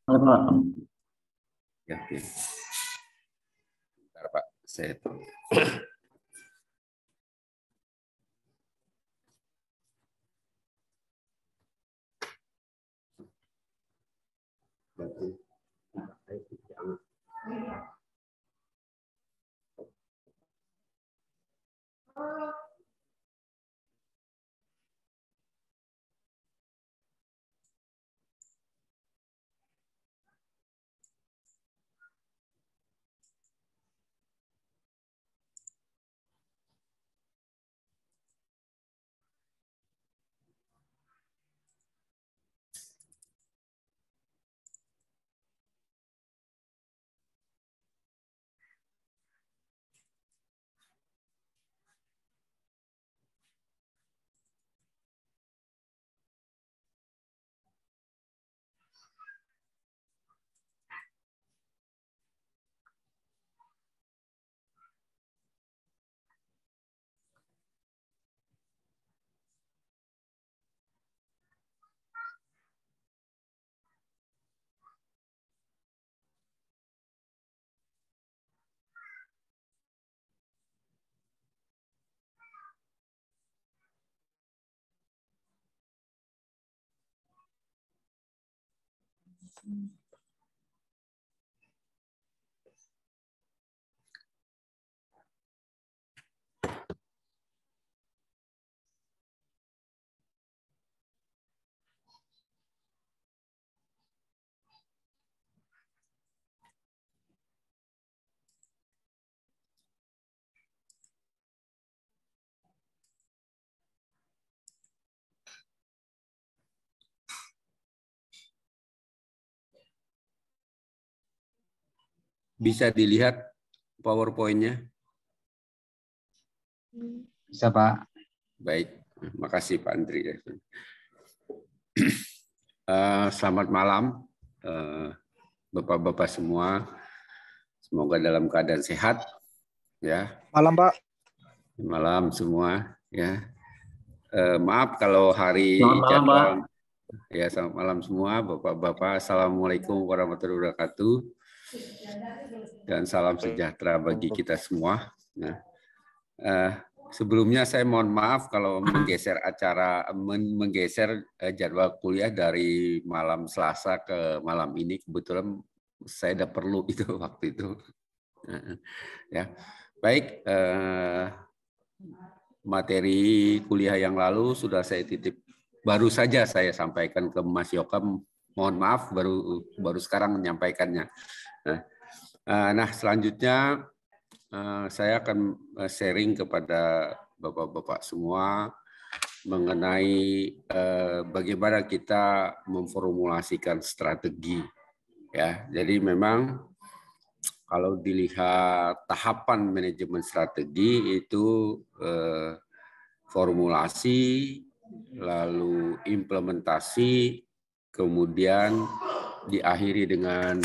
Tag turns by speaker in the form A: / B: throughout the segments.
A: Halo Pak.
B: Ya, oke. Bentar, Pak. Saya tuh. Bisa dilihat PowerPoint-nya?
A: Bisa Pak.
B: Baik, makasih Pak Andri. Selamat malam, Bapak-bapak semua. Semoga dalam keadaan sehat, ya.
C: Malam Pak.
B: Malam semua, ya. Maaf kalau hari
A: Selamat malam, Pak.
B: Ya, selamat malam semua, Bapak-bapak. Assalamualaikum warahmatullahi wabarakatuh. Dan salam sejahtera bagi kita semua. Nah, sebelumnya saya mohon maaf kalau menggeser jadwal kuliah dari malam Selasa ke malam ini. Kebetulan saya ada perlu itu waktu itu. Ya, baik. Materi kuliah yang lalu sudah saya titip. Baru saja saya sampaikan ke Mas Yokam. Mohon maaf, baru sekarang menyampaikannya. Nah, selanjutnya saya akan sharing kepada Bapak-bapak semua mengenai bagaimana kita memformulasikan strategi. Ya, jadi memang kalau dilihat tahapan manajemen strategi itu formulasi, lalu implementasi, kemudian diakhiri dengan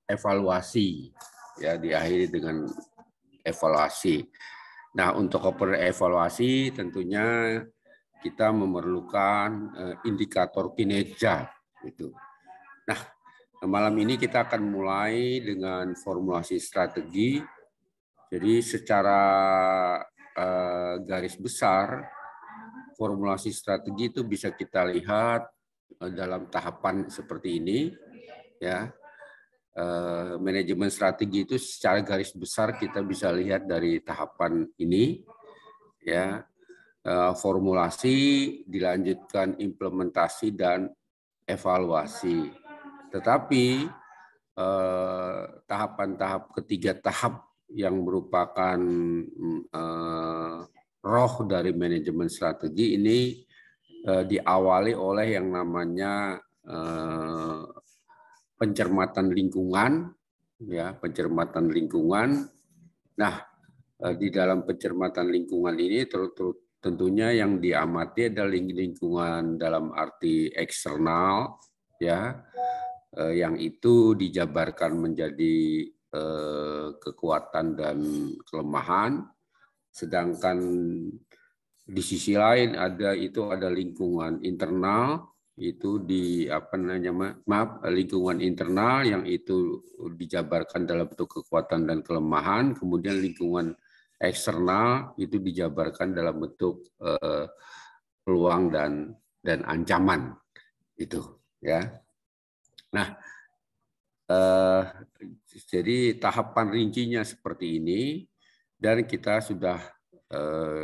B: evaluasi, ya, diakhiri dengan evaluasi. Nah, untuk evaluasi tentunya kita memerlukan indikator kinerja itu. Nah, malam ini kita akan mulai dengan formulasi strategi. Jadi secara garis besar formulasi strategi itu bisa kita lihat dalam tahapan seperti ini, ya. Manajemen strategi itu secara garis besar kita bisa lihat dari tahapan ini, ya. Formulasi, dilanjutkan implementasi dan evaluasi. Tetapi tahapan-tahap ketiga tahap yang merupakan roh dari manajemen strategi ini diawali oleh yang namanya pencermatan lingkungan, ya, pencermatan lingkungan. Nah, di dalam pencermatan lingkungan ini tentunya yang diamati adalah lingkungan dalam arti eksternal, ya, yang itu dijabarkan menjadi kekuatan dan kelemahan, sedangkan di sisi lain ada lingkungan internal, itu di lingkungan internal yang itu dijabarkan dalam bentuk kekuatan dan kelemahan, kemudian lingkungan eksternal itu dijabarkan dalam bentuk peluang dan ancaman itu, ya. Nah, jadi tahapan rincinya seperti ini, dan kita sudah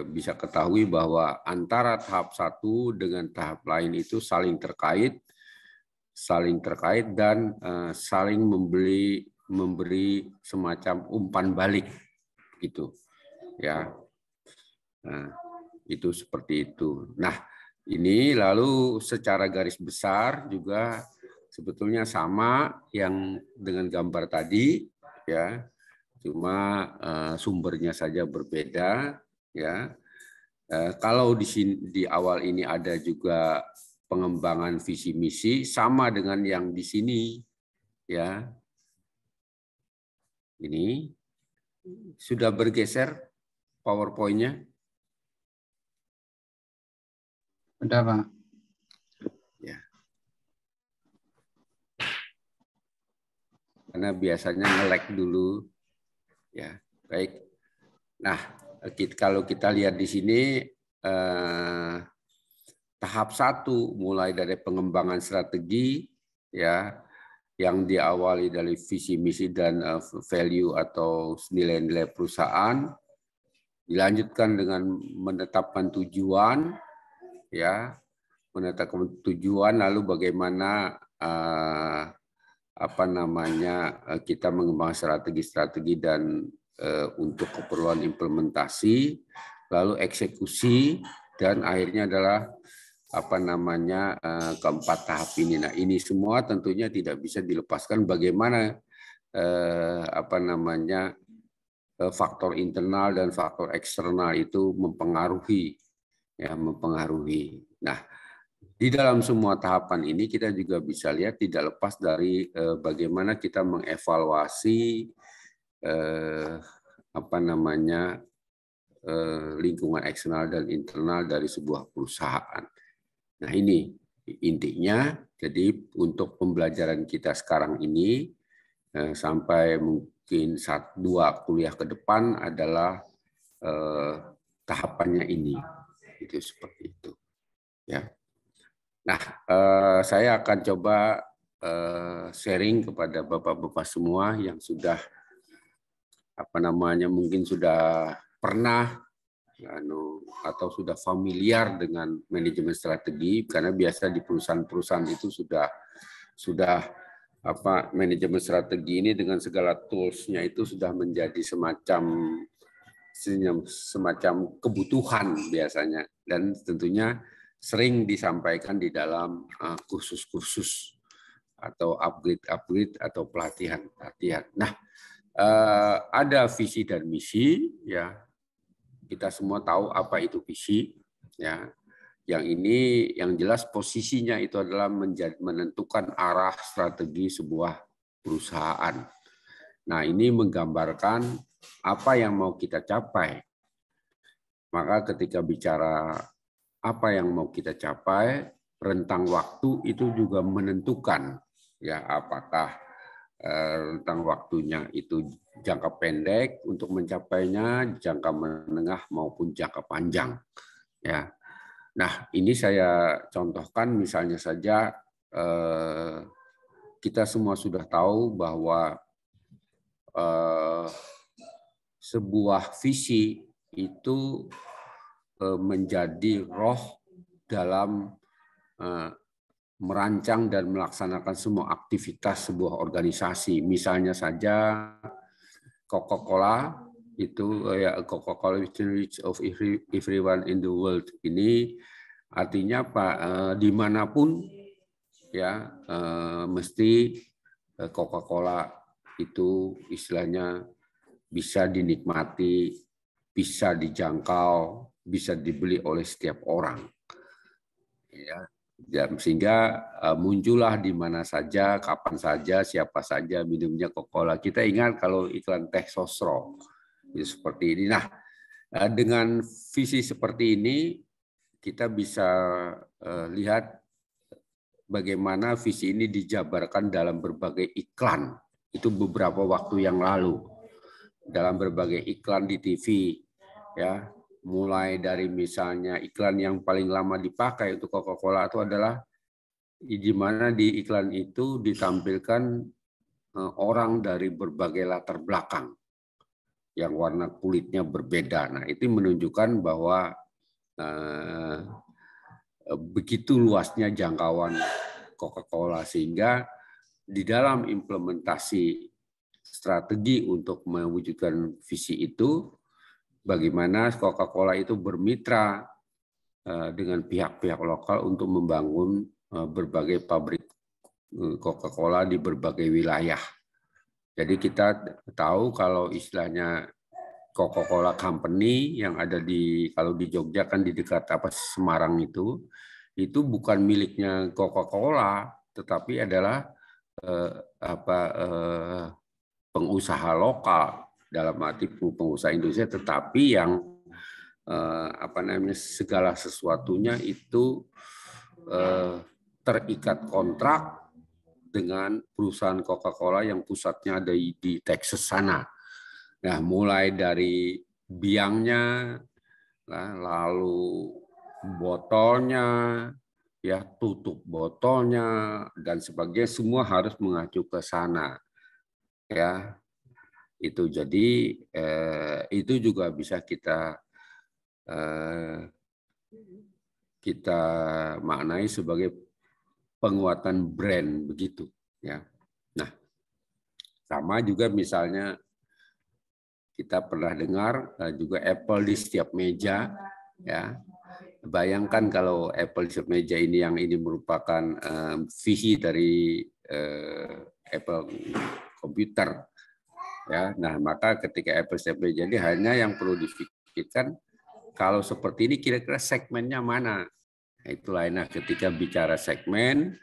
B: bisa ketahui bahwa antara tahap satu dengan tahap lain itu saling terkait dan saling memberi semacam umpan balik, gitu, ya. Nah, itu seperti itu. Nah, ini lalu secara garis besar juga sebetulnya sama yang dengan gambar tadi, ya. Cuma sumbernya saja berbeda, ya. Kalau di awal ini ada juga pengembangan visi misi sama dengan yang di sini, ya. Ini sudah bergeser PowerPoint-nya.
A: Udah, Pak.
B: Ya. Karena biasanya nge-lag dulu. Ya, baik. Nah, kalau kita lihat di sini tahap satu mulai dari pengembangan strategi, ya, yang diawali dari visi misi dan value atau nilai-nilai perusahaan, dilanjutkan dengan menetapkan tujuan, ya, menetapkan tujuan, lalu bagaimana kita mengembangkan strategi-strategi dan untuk keperluan implementasi, lalu eksekusi, dan akhirnya adalah keempat tahap ini. Nah, ini semua tentunya tidak bisa dilepaskan bagaimana faktor internal dan faktor eksternal itu mempengaruhi. Nah, di dalam semua tahapan ini kita juga bisa lihat tidak lepas dari bagaimana kita mengevaluasi lingkungan eksternal dan internal dari sebuah perusahaan. Nah, ini intinya. Jadi untuk pembelajaran kita sekarang ini sampai mungkin 1-2 kuliah ke depan adalah tahapannya ini. Itu seperti itu. Ya. Nah, saya akan coba sharing kepada Bapak-bapak semua yang sudah mungkin sudah pernah atau sudah familiar dengan manajemen strategi, karena biasa di perusahaan-perusahaan itu sudah manajemen strategi ini dengan segala tools-nya itu sudah menjadi semacam kebutuhan biasanya, dan tentunya sering disampaikan di dalam kursus-kursus atau upgrade atau pelatihan. Nah, ada visi dan misi, ya. Kita semua tahu apa itu visi, ya. Yang ini yang jelas posisinya itu adalah menentukan arah strategi sebuah perusahaan. Nah, ini menggambarkan apa yang mau kita capai. Maka ketika bicara apa yang mau kita capai, rentang waktu itu juga menentukan, ya, apakah rentang waktunya itu jangka pendek untuk mencapainya, jangka menengah maupun jangka panjang, ya. Nah, ini saya contohkan misalnya saja kita semua sudah tahu bahwa sebuah visi itu menjadi roh dalam merancang dan melaksanakan semua aktivitas sebuah organisasi. Misalnya saja Coca-Cola itu, ya, Coca-Cola of everyone in the world, ini artinya dimanapun, ya, mesti Coca-Cola itu istilahnya bisa dinikmati, bisa dijangkau, bisa dibeli oleh setiap orang, ya. Sehingga muncullah di mana saja, kapan saja, siapa saja minumnya Coca-Cola. Kita ingat kalau iklan teh sosro, seperti ini. Nah, dengan visi seperti ini kita bisa lihat bagaimana visi ini dijabarkan dalam berbagai iklan. Itu beberapa waktu yang lalu. Dalam berbagai iklan di TV, ya, mulai dari misalnya iklan yang paling lama dipakai untuk Coca-Cola itu adalah di mana di iklan itu ditampilkan orang dari berbagai latar belakang yang warna kulitnya berbeda. Nah, itu menunjukkan bahwa begitu luasnya jangkauan Coca-Cola sehingga di dalam implementasi strategi untuk mewujudkan visi itu, bagaimana Coca-Cola itu bermitra dengan pihak-pihak lokal untuk membangun berbagai pabrik Coca-Cola di berbagai wilayah. Jadi kita tahu kalau istilahnya Coca-Cola Company yang ada kalau di Jogja kan di dekat Semarang itu bukan miliknya Coca-Cola, tetapi adalah pengusaha lokal, dalam arti pengusaha Indonesia, tetapi yang segala sesuatunya itu terikat kontrak dengan perusahaan Coca-Cola yang pusatnya ada di Texas sana. Nah, mulai dari biangnya, lalu botolnya, ya tutup botolnya dan sebagainya, semua harus mengacu ke sana. Ya, itu jadi itu juga bisa kita maknai sebagai penguatan brand begitu, ya. Nah, sama juga misalnya kita pernah dengar juga Apple di setiap meja, ya. Bayangkan kalau Apple di setiap meja ini yang ini merupakan visi dari Apple komputer, ya. Nah, maka ketika Apple setiap meja ini hanya yang perlu dipikirkan kalau seperti ini kira-kira segmennya mana. Nah, itulah ketika bicara segmen,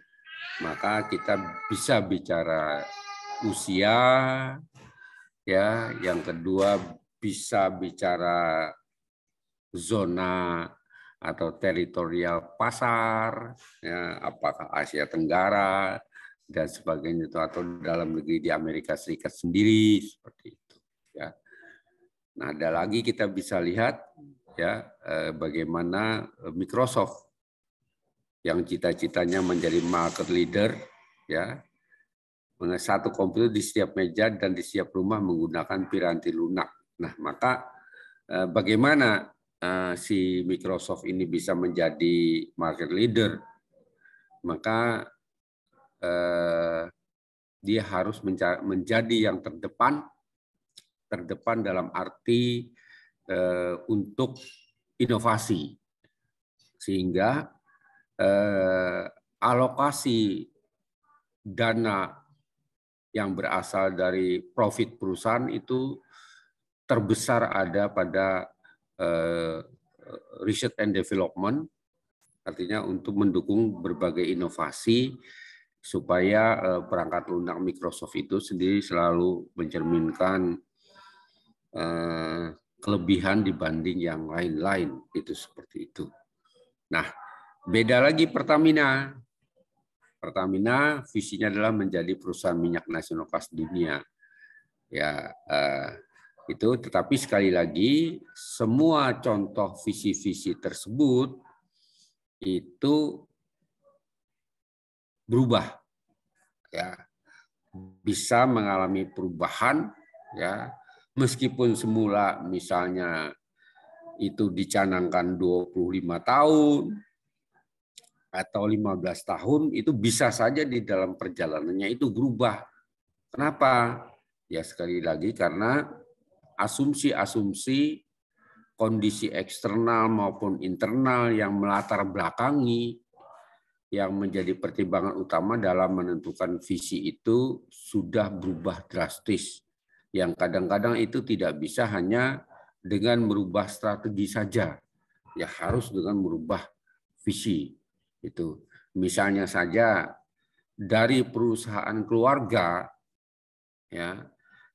B: maka kita bisa bicara usia, ya. Yang kedua bisa bicara zona atau teritorial pasar, ya, apakah Asia Tenggara dan sebagainya itu atau dalam negeri di Amerika Serikat sendiri seperti itu, ya. Nah, ada lagi kita bisa lihat, ya, bagaimana Microsoft yang cita-citanya menjadi market leader, ya, satu komputer di setiap meja dan di setiap rumah menggunakan piranti lunak. Nah, maka bagaimana si Microsoft ini bisa menjadi market leader? Maka dia harus menjadi yang terdepan dalam arti untuk inovasi, sehingga alokasi dana yang berasal dari profit perusahaan itu terbesar ada pada research and development, artinya untuk mendukung berbagai inovasi supaya perangkat lunak Microsoft itu sendiri selalu mencerminkan kelebihan dibanding yang lain-lain, itu seperti itu. Nah, beda lagi Pertamina. Pertamina visinya adalah menjadi perusahaan minyak nasional kelas dunia. Ya, itu. Tetapi sekali lagi semua contoh visi-visi tersebut itu berubah, ya, bisa mengalami perubahan, ya, meskipun semula misalnya itu dicanangkan 25 tahun atau 15 tahun, itu bisa saja di dalam perjalanannya itu berubah. Kenapa? Ya, sekali lagi karena asumsi-asumsi kondisi eksternal maupun internal yang melatar belakangi yang menjadi pertimbangan utama dalam menentukan visi itu sudah berubah drastis. Yang kadang-kadang itu tidak bisa hanya dengan merubah strategi saja. Ya, harus dengan merubah visi. Itu. Misalnya saja dari perusahaan keluarga, ya,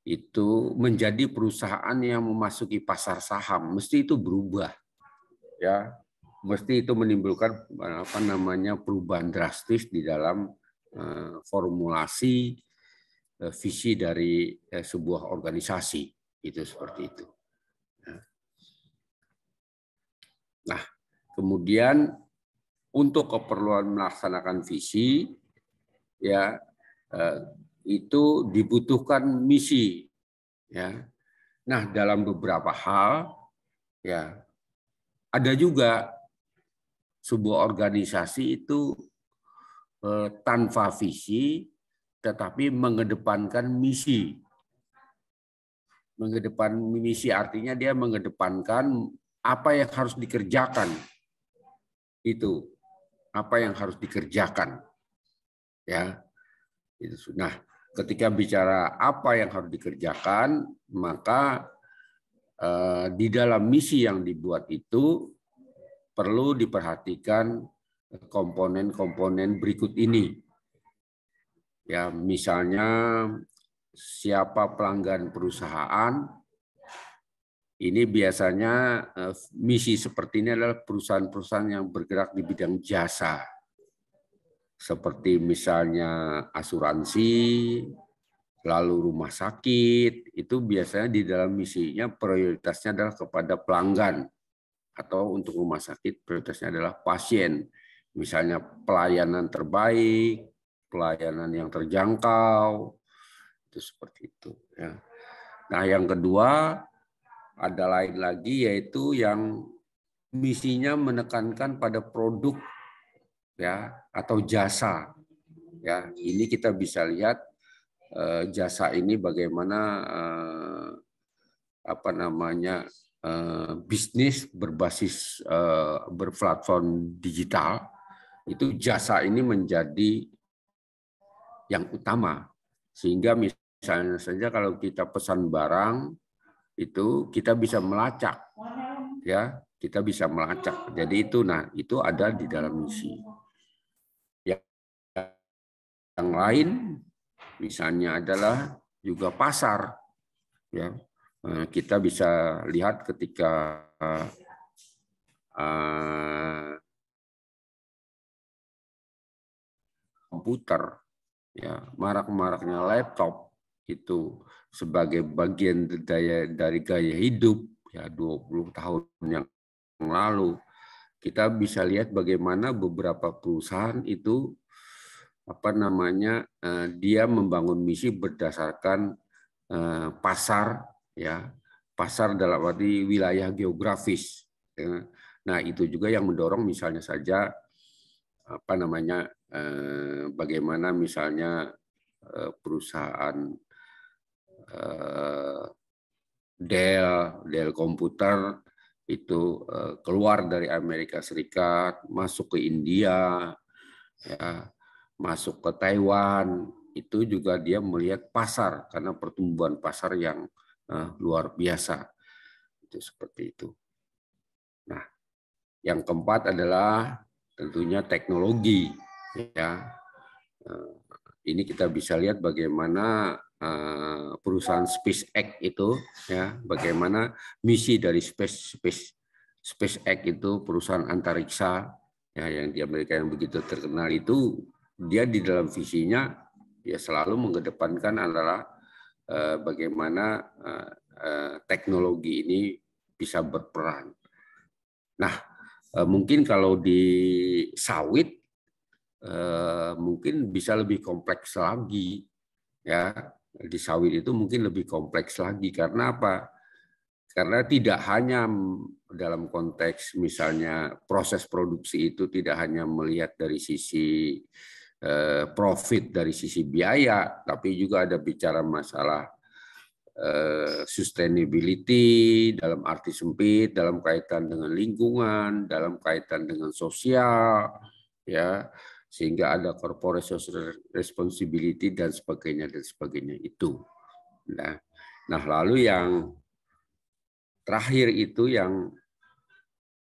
B: itu menjadi perusahaan yang memasuki pasar saham, mesti itu berubah, ya, mesti itu menimbulkan perubahan drastis di dalam formulasi visi dari sebuah organisasi, itu seperti itu. Nah, kemudian untuk keperluan melaksanakan visi, ya itu dibutuhkan misi, ya. Nah, dalam beberapa hal, ya ada juga sebuah organisasi itu tanpa visi, tetapi mengedepankan misi. Mengedepan misi artinya dia mengedepankan apa yang harus dikerjakan. Itu apa yang harus dikerjakan. Ya. Nah, ketika bicara apa yang harus dikerjakan, maka di dalam misi yang dibuat itu perlu diperhatikan komponen-komponen berikut ini. Ya, misalnya siapa pelanggan perusahaan, ini biasanya misi seperti ini adalah perusahaan-perusahaan yang bergerak di bidang jasa. Seperti misalnya asuransi, lalu rumah sakit, itu biasanya di dalam misinya prioritasnya adalah kepada pelanggan. Atau untuk rumah sakit prioritasnya adalah pasien. Misalnya pelayanan terbaik, pelayanan yang terjangkau, itu seperti itu. Ya. Nah, yang kedua ada lain lagi yaitu yang misinya menekankan pada produk, ya, atau jasa. Ya, ini kita bisa lihat jasa ini bagaimana bisnis berbasis berplatform digital, itu jasa ini menjadi yang utama, sehingga misalnya saja kalau kita pesan barang itu kita bisa melacak, ya, kita bisa melacak. Jadi itu, nah itu ada di dalam misi. Yang lain misalnya adalah juga pasar, ya. Kita bisa lihat ketika komputer, ya, marak-maraknya laptop itu sebagai bagian dari gaya hidup, ya, 20 tahun yang lalu, kita bisa lihat bagaimana beberapa perusahaan itu dia membangun misi berdasarkan pasar, ya, pasar dalam arti wilayah geografis. Ya. Nah, itu juga yang mendorong misalnya saja bagaimana misalnya perusahaan Dell komputer itu keluar dari Amerika Serikat, masuk ke India, ya, masuk ke Taiwan, itu juga dia melihat pasar karena pertumbuhan pasar yang luar biasa. Itu seperti itu. Nah, yang keempat adalah tentunya teknologi, ya. Ini kita bisa lihat bagaimana perusahaan SpaceX itu, ya, bagaimana misi dari SpaceX itu perusahaan antariksa, ya, yang di Amerika yang begitu terkenal itu, dia di dalam visinya ya selalu mengedepankan adalah bagaimana teknologi ini bisa berperan. Nah, mungkin kalau di sawit mungkin bisa lebih kompleks lagi, ya. Di sawit itu mungkin lebih kompleks lagi karena apa? Karena tidak hanya dalam konteks misalnya proses produksi itu tidak hanya melihat dari sisi profit, dari sisi biaya, tapi juga ada bicara masalah sustainability dalam arti sempit, dalam kaitan dengan lingkungan, dalam kaitan dengan sosial, ya, sehingga ada corporate social responsibility dan sebagainya itu. Nah, lalu yang terakhir itu yang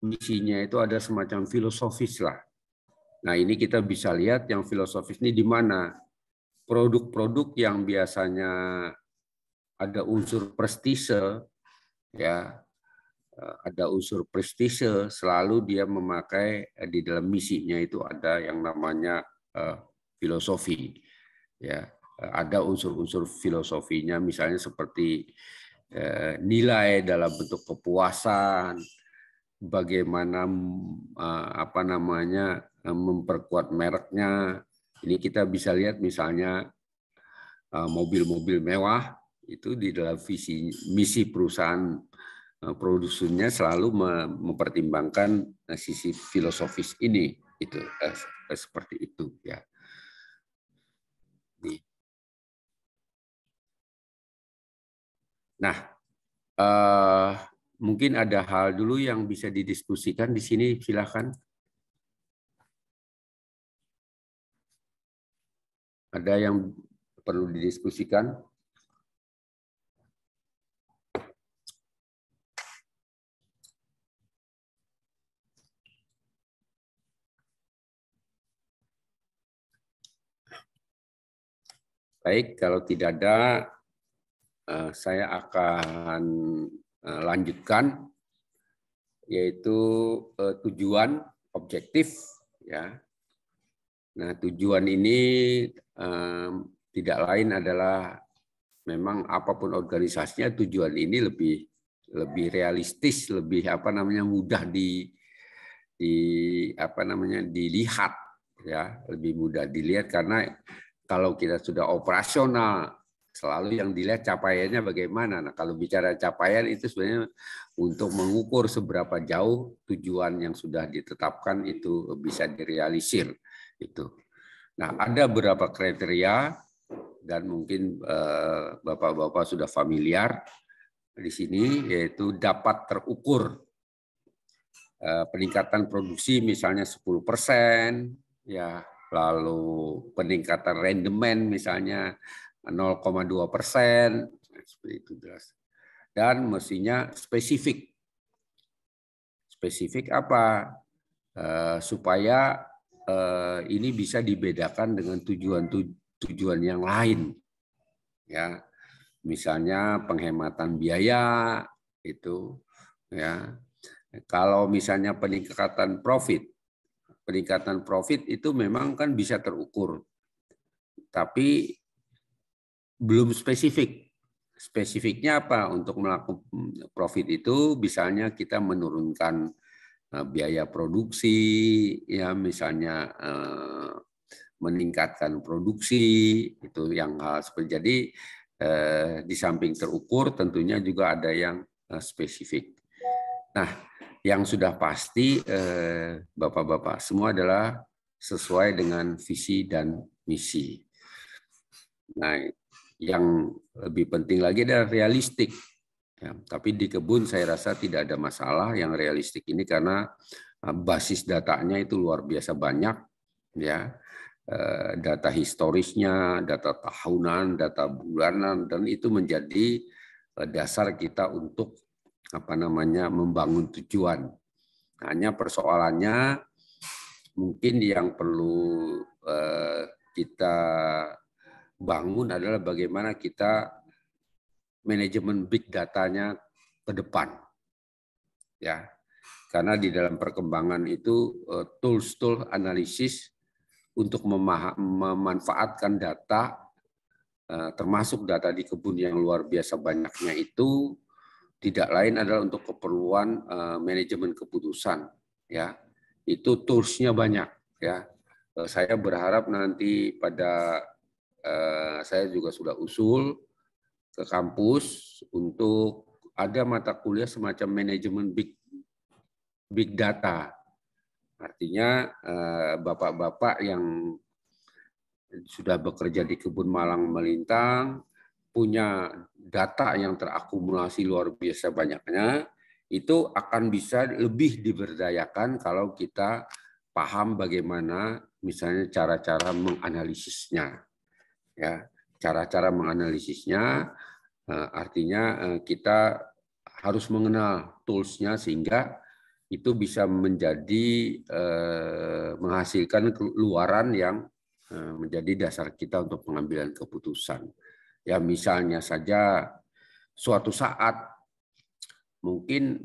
B: misinya itu ada semacam filosofis lah. Nah, ini kita bisa lihat yang filosofis ini di mana produk-produk yang biasanya ada unsur prestise, ya, ada unsur prestise, selalu dia memakai di dalam misinya itu ada yang namanya filosofi. Ya, ada unsur-unsur filosofinya, misalnya seperti nilai dalam bentuk kepuasan, bagaimana memperkuat mereknya. Ini kita bisa lihat misalnya mobil-mobil mewah itu di dalam visi misi perusahaan produsennya selalu mempertimbangkan sisi filosofis ini, itu seperti itu ya. Nah, mungkin ada hal dulu yang bisa didiskusikan di sini, silakan. Ada yang perlu didiskusikan? Baik, kalau tidak ada, saya akan lanjutkan, yaitu tujuan objektif. Ya. Nah, tujuan ini tidak lain adalah memang apapun organisasinya, tujuan ini lebih realistis, lebih mudah dilihat, ya, lebih mudah dilihat karena kalau kita sudah operasional, selalu yang dilihat capaiannya bagaimana. Nah, kalau bicara capaian itu sebenarnya untuk mengukur seberapa jauh tujuan yang sudah ditetapkan itu bisa direalisir. Itu. Nah, ada beberapa kriteria dan mungkin Bapak-bapak sudah familiar di sini, yaitu dapat terukur. Peningkatan produksi misalnya 10%, ya, lalu peningkatan rendemen misalnya 0,2%, seperti itu jelas. Dan mestinya spesifik. Spesifik apa? Supaya ini bisa dibedakan dengan tujuan yang lain. Ya, misalnya penghematan biaya itu, ya. Kalau misalnya peningkatan profit itu memang kan bisa terukur, tapi belum spesifik. Spesifiknya apa? Untuk melakukan profit itu misalnya kita menurunkan biaya produksi, ya, misalnya meningkatkan produksi, itu yang hal seperti. Jadi di samping terukur tentunya juga ada yang spesifik. Nah, yang sudah pasti Bapak-bapak semua adalah sesuai dengan visi dan misi. Nah, yang lebih penting lagi adalah realistik. Ya, tapi di kebun saya rasa tidak ada masalah yang realistik ini karena basis datanya itu luar biasa banyak, ya, data historisnya, data tahunan, data bulanan, dan itu menjadi dasar kita untuk membangun tujuan. Hanya persoalannya mungkin yang perlu kita bangun adalah bagaimana kita manajemen big datanya ke depan, ya, karena di dalam perkembangan itu tools analisis untuk memanfaatkan data, termasuk data di kebun yang luar biasa banyaknya itu tidak lain adalah untuk keperluan manajemen keputusan, ya. Itu toolsnya banyak, ya. Saya berharap nanti saya juga sudah usul ke kampus untuk ada mata kuliah semacam manajemen big data. Artinya bapak-bapak yang sudah bekerja di kebun Malang Melintang punya data yang terakumulasi luar biasa banyaknya, itu akan bisa lebih diberdayakan kalau kita paham bagaimana misalnya cara-cara menganalisisnya. Ya, cara-cara menganalisisnya artinya kita harus mengenal tools-nya sehingga itu bisa menjadi menghasilkan keluaran yang menjadi dasar kita untuk pengambilan keputusan. Ya, misalnya saja suatu saat mungkin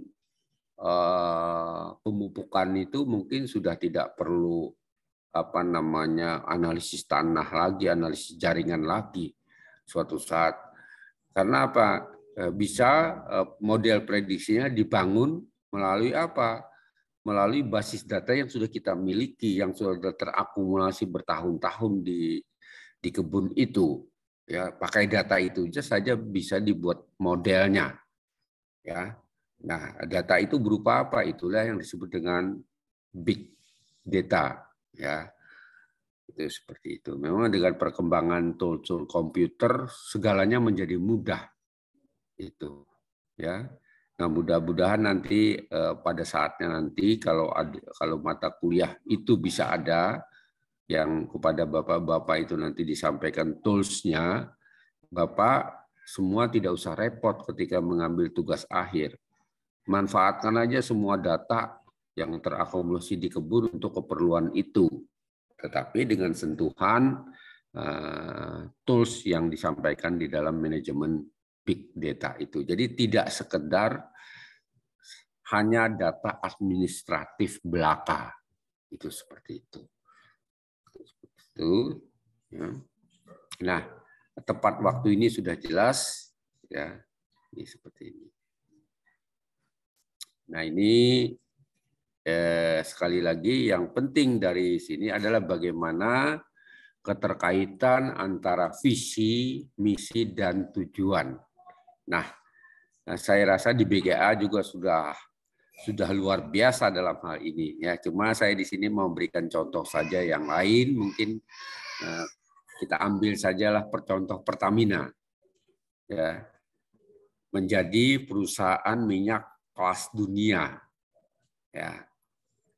B: pemupukan itu mungkin sudah tidak perlu analisis tanah lagi, analisis jaringan lagi suatu saat. Karena apa? Bisa model prediksinya dibangun melalui apa? Melalui basis data yang sudah kita miliki, yang sudah terakumulasi bertahun-tahun di kebun itu. Ya, pakai data itu saja bisa dibuat modelnya. Ya, nah data itu berupa apa? Itulah yang disebut dengan big data. Ya, itu seperti itu. Memang dengan perkembangan tool komputer segalanya menjadi mudah. Itu, ya. Nah, mudah-mudahan nanti pada saatnya nanti kalau mata kuliah itu bisa ada yang kepada bapak-bapak itu nanti disampaikan tools-nya, bapak semua tidak usah repot ketika mengambil tugas akhir. Manfaatkan aja semua data yang terakumulasi di kebun untuk keperluan itu. Tetapi dengan sentuhan tools yang disampaikan di dalam manajemen big data itu. Jadi tidak sekedar hanya data administratif belaka. Itu seperti itu. Itu, ya. Nah, tepat waktu ini sudah jelas, ya. Ini seperti ini. Nah, ini sekali lagi yang penting dari sini adalah bagaimana keterkaitan antara visi, misi, dan tujuan. Nah, saya rasa di BGA juga sudah luar biasa dalam hal ini. Ya, cuma saya di sini mau berikan contoh saja yang lain. Mungkin kita ambil sajalah contoh Pertamina, ya, menjadi perusahaan minyak kelas dunia. Ya.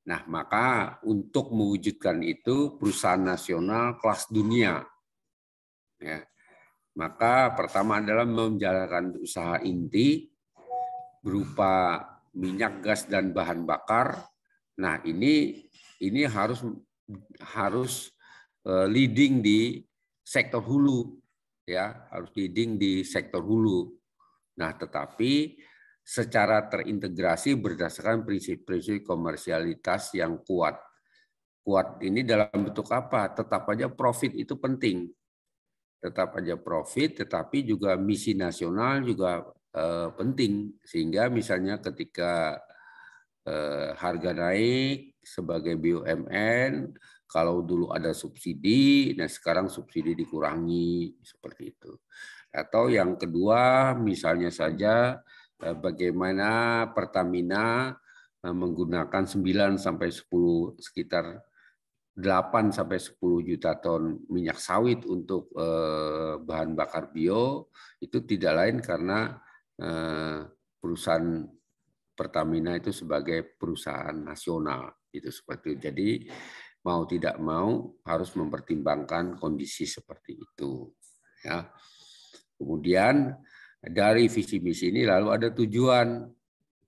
B: Nah, maka untuk mewujudkan itu perusahaan nasional kelas dunia. Ya. Maka pertama adalah menjalankan usaha inti berupa minyak, gas, dan bahan bakar. Nah, ini harus leading di sektor hulu, ya, harus leading di sektor hulu. Nah, tetapi secara terintegrasi berdasarkan prinsip-prinsip komersialitas yang kuat. Kuat ini dalam bentuk apa? Tetap aja profit itu penting. Tetap aja profit, tetapi juga misi nasional juga penting. Sehingga misalnya ketika harga naik sebagai BUMN, kalau dulu ada subsidi, nah sekarang subsidi dikurangi, seperti itu. Atau yang kedua, misalnya saja bagaimana Pertamina menggunakan 9 sampai 10 sekitar 8 sampai 10 juta ton minyak sawit untuk bahan bakar bio, itu tidak lain karena perusahaan Pertamina itu sebagai perusahaan nasional, itu seperti itu. Jadi mau tidak mau harus mempertimbangkan kondisi seperti itu. Ya. Kemudian dari visi misi ini lalu ada tujuan.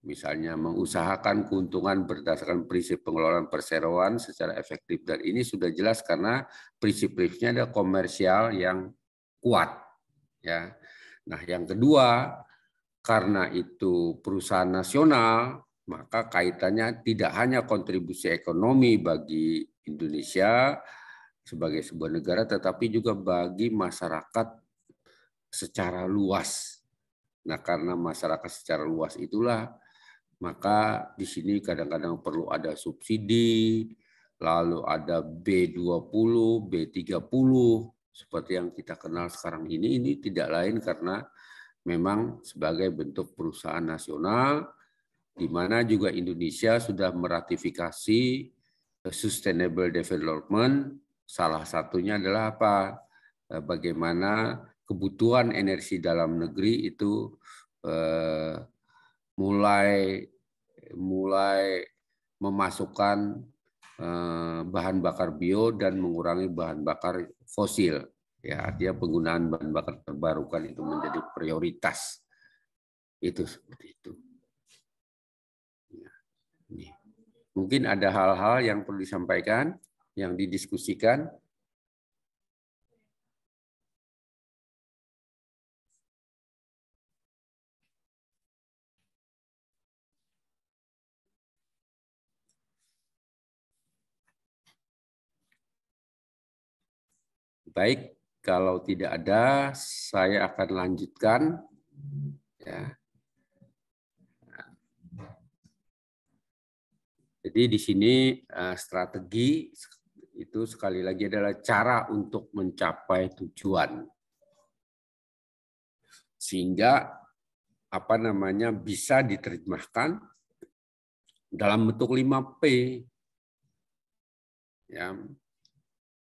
B: Misalnya mengusahakan keuntungan berdasarkan prinsip pengelolaan perseroan secara efektif. Dan ini sudah jelas karena prinsip-prinsipnya ada komersial yang kuat. Ya. Nah, yang kedua, karena itu perusahaan nasional, maka kaitannya tidak hanya kontribusi ekonomi bagi Indonesia sebagai sebuah negara, tetapi juga bagi masyarakat secara luas. Nah, karena masyarakat secara luas itulah, maka di sini kadang-kadang perlu ada subsidi, lalu ada B20, B30, seperti yang kita kenal sekarang ini tidak lain karena memang sebagai bentuk perusahaan nasional, di mana juga Indonesia sudah meratifikasi Sustainable Development. Salah satunya adalah apa? Bagaimana kebutuhan energi dalam negeri itu mulai memasukkan bahan bakar bio dan mengurangi bahan bakar fosil. Ya, artinya penggunaan bahan bakar terbarukan itu menjadi prioritas. Itu seperti itu. Ya, ini. Mungkin ada hal-hal yang perlu disampaikan, yang didiskusikan. Baik, kalau tidak ada, saya akan lanjutkan. Ya. Jadi di sini strategi itu sekali lagi adalah cara untuk mencapai tujuan. Sehingga bisa diterjemahkan dalam bentuk 5P. Ya.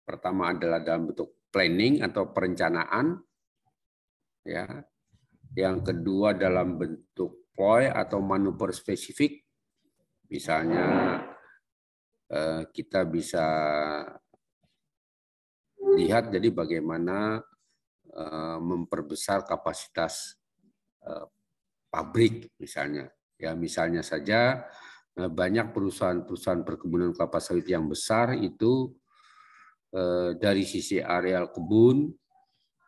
B: Pertama adalah dalam bentuk planning atau perencanaan. Ya. Yang kedua dalam bentuk ploy atau manuver spesifik. Misalnya kita bisa lihat jadi bagaimana memperbesar kapasitas pabrik misalnya. Ya misalnya saja banyak perusahaan-perusahaan perkebunan kelapa sawit yang besar itu dari sisi areal kebun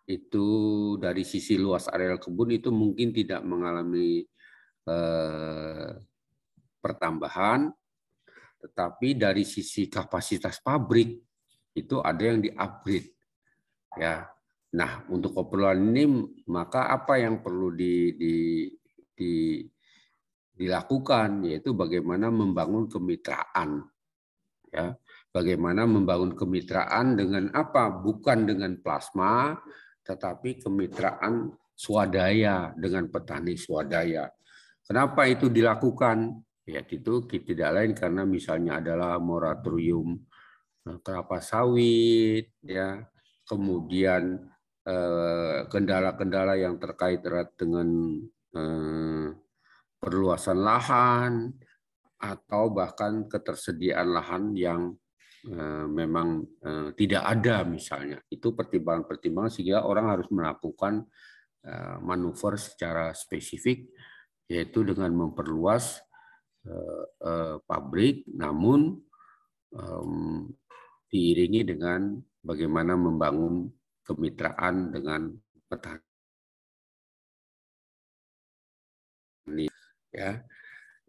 B: itu dari sisi luas areal kebun itu mungkin tidak mengalami pertambahan, tetapi dari sisi kapasitas pabrik itu ada yang di-upgrade. Ya. Nah, untuk keperluan ini maka apa yang perlu dilakukan yaitu bagaimana membangun kemitraan. Ya. Bagaimana membangun kemitraan dengan apa? Bukan dengan plasma, tetapi kemitraan swadaya dengan petani swadaya. Kenapa itu dilakukan? Ya itu tidak lain karena misalnya adalah moratorium kelapa sawit, ya, kemudian kendala-kendala yang terkait erat dengan perluasan lahan atau bahkan ketersediaan lahan yang memang tidak ada misalnya. Itu pertimbangan-pertimbangan sehingga orang harus melakukan manuver secara spesifik yaitu dengan memperluas pabrik, namun diiringi dengan bagaimana membangun kemitraan dengan petani. Ya.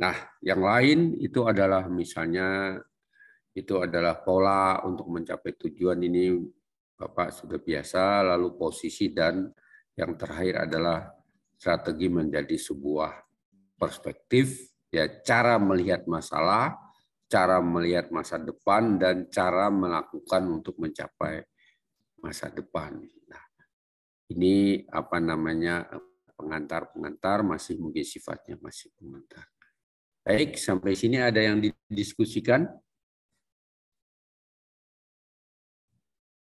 B: Nah, yang lain itu adalah misalnya itu adalah pola untuk mencapai tujuan ini Bapak sudah biasa, lalu posisi dan yang terakhir adalah strategi menjadi sebuah perspektif, ya cara melihat masalah, cara melihat masa depan dan cara melakukan untuk mencapai masa depan. Nah, ini pengantar-pengantar masih mungkin sifatnya masih pengantar. Baik, sampai sini ada yang didiskusikan?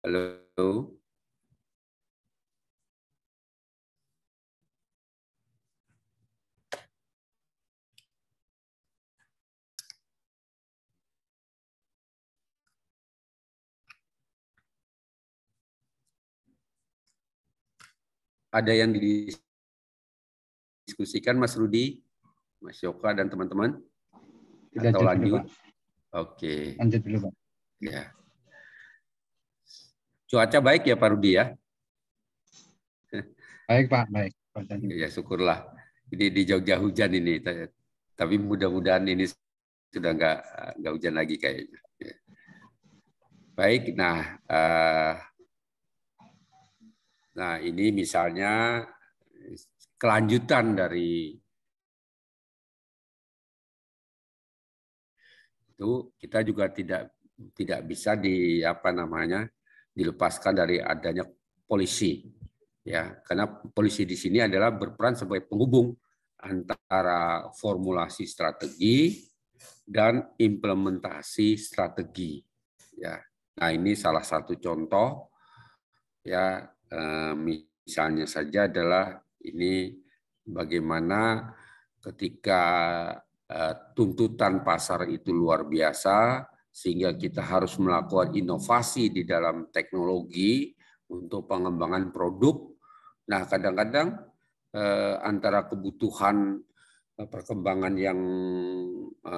B: Halo. Ada yang didiskusikan Mas Rudi, Mas Yoka dan teman-teman? Atau lanjut? Oke.
A: Lanjut dulu, Pak.
B: Ya. Cuaca baik ya Pak Rudi ya?
A: Baik, Pak, baik.
B: Ya syukurlah. Ini di Jogja hujan ini, tapi mudah-mudahan ini sudah nggak hujan lagi kayaknya. Baik, nah ini misalnya kelanjutan dari itu kita juga tidak bisa dilepaskan dari adanya polisi, ya karena polisi di sini adalah berperan sebagai penghubung antara formulasi strategi dan implementasi strategi, ya. Nah ini salah satu contoh, ya misalnya saja adalah ini bagaimana ketika tuntutan pasar itu luar biasa, sehingga kita harus melakukan inovasi di dalam teknologi untuk pengembangan produk. Nah, kadang-kadang antara kebutuhan perkembangan yang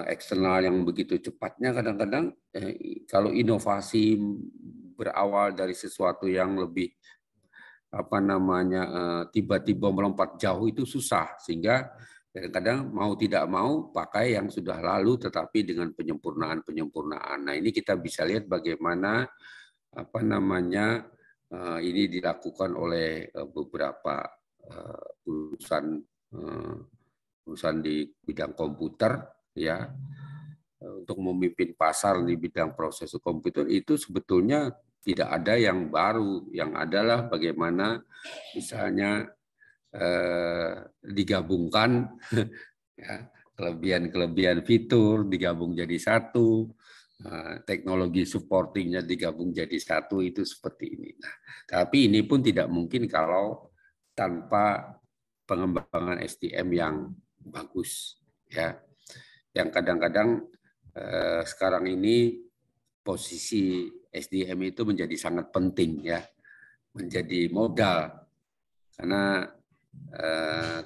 B: eksternal yang begitu cepatnya, kadang-kadang kalau inovasi berawal dari sesuatu yang lebih tiba-tiba melompat jauh itu susah, sehingga kadang-kadang mau tidak mau pakai yang sudah lalu tetapi dengan penyempurnaan. Nah, ini kita bisa lihat bagaimana ini dilakukan oleh beberapa perusahaan di bidang komputer, ya, untuk memimpin pasar di bidang proses komputer itu sebetulnya tidak ada yang baru. Yang adalah bagaimana misalnya digabungkan ya, kelebihan-kelebihan fitur digabung jadi satu, teknologi supportingnya digabung jadi satu, itu seperti ini. Nah, tapi ini pun tidak mungkin kalau tanpa pengembangan SDM yang bagus, ya. Yang kadang-kadang sekarang ini posisi SDM itu menjadi sangat penting, ya, menjadi modal, karena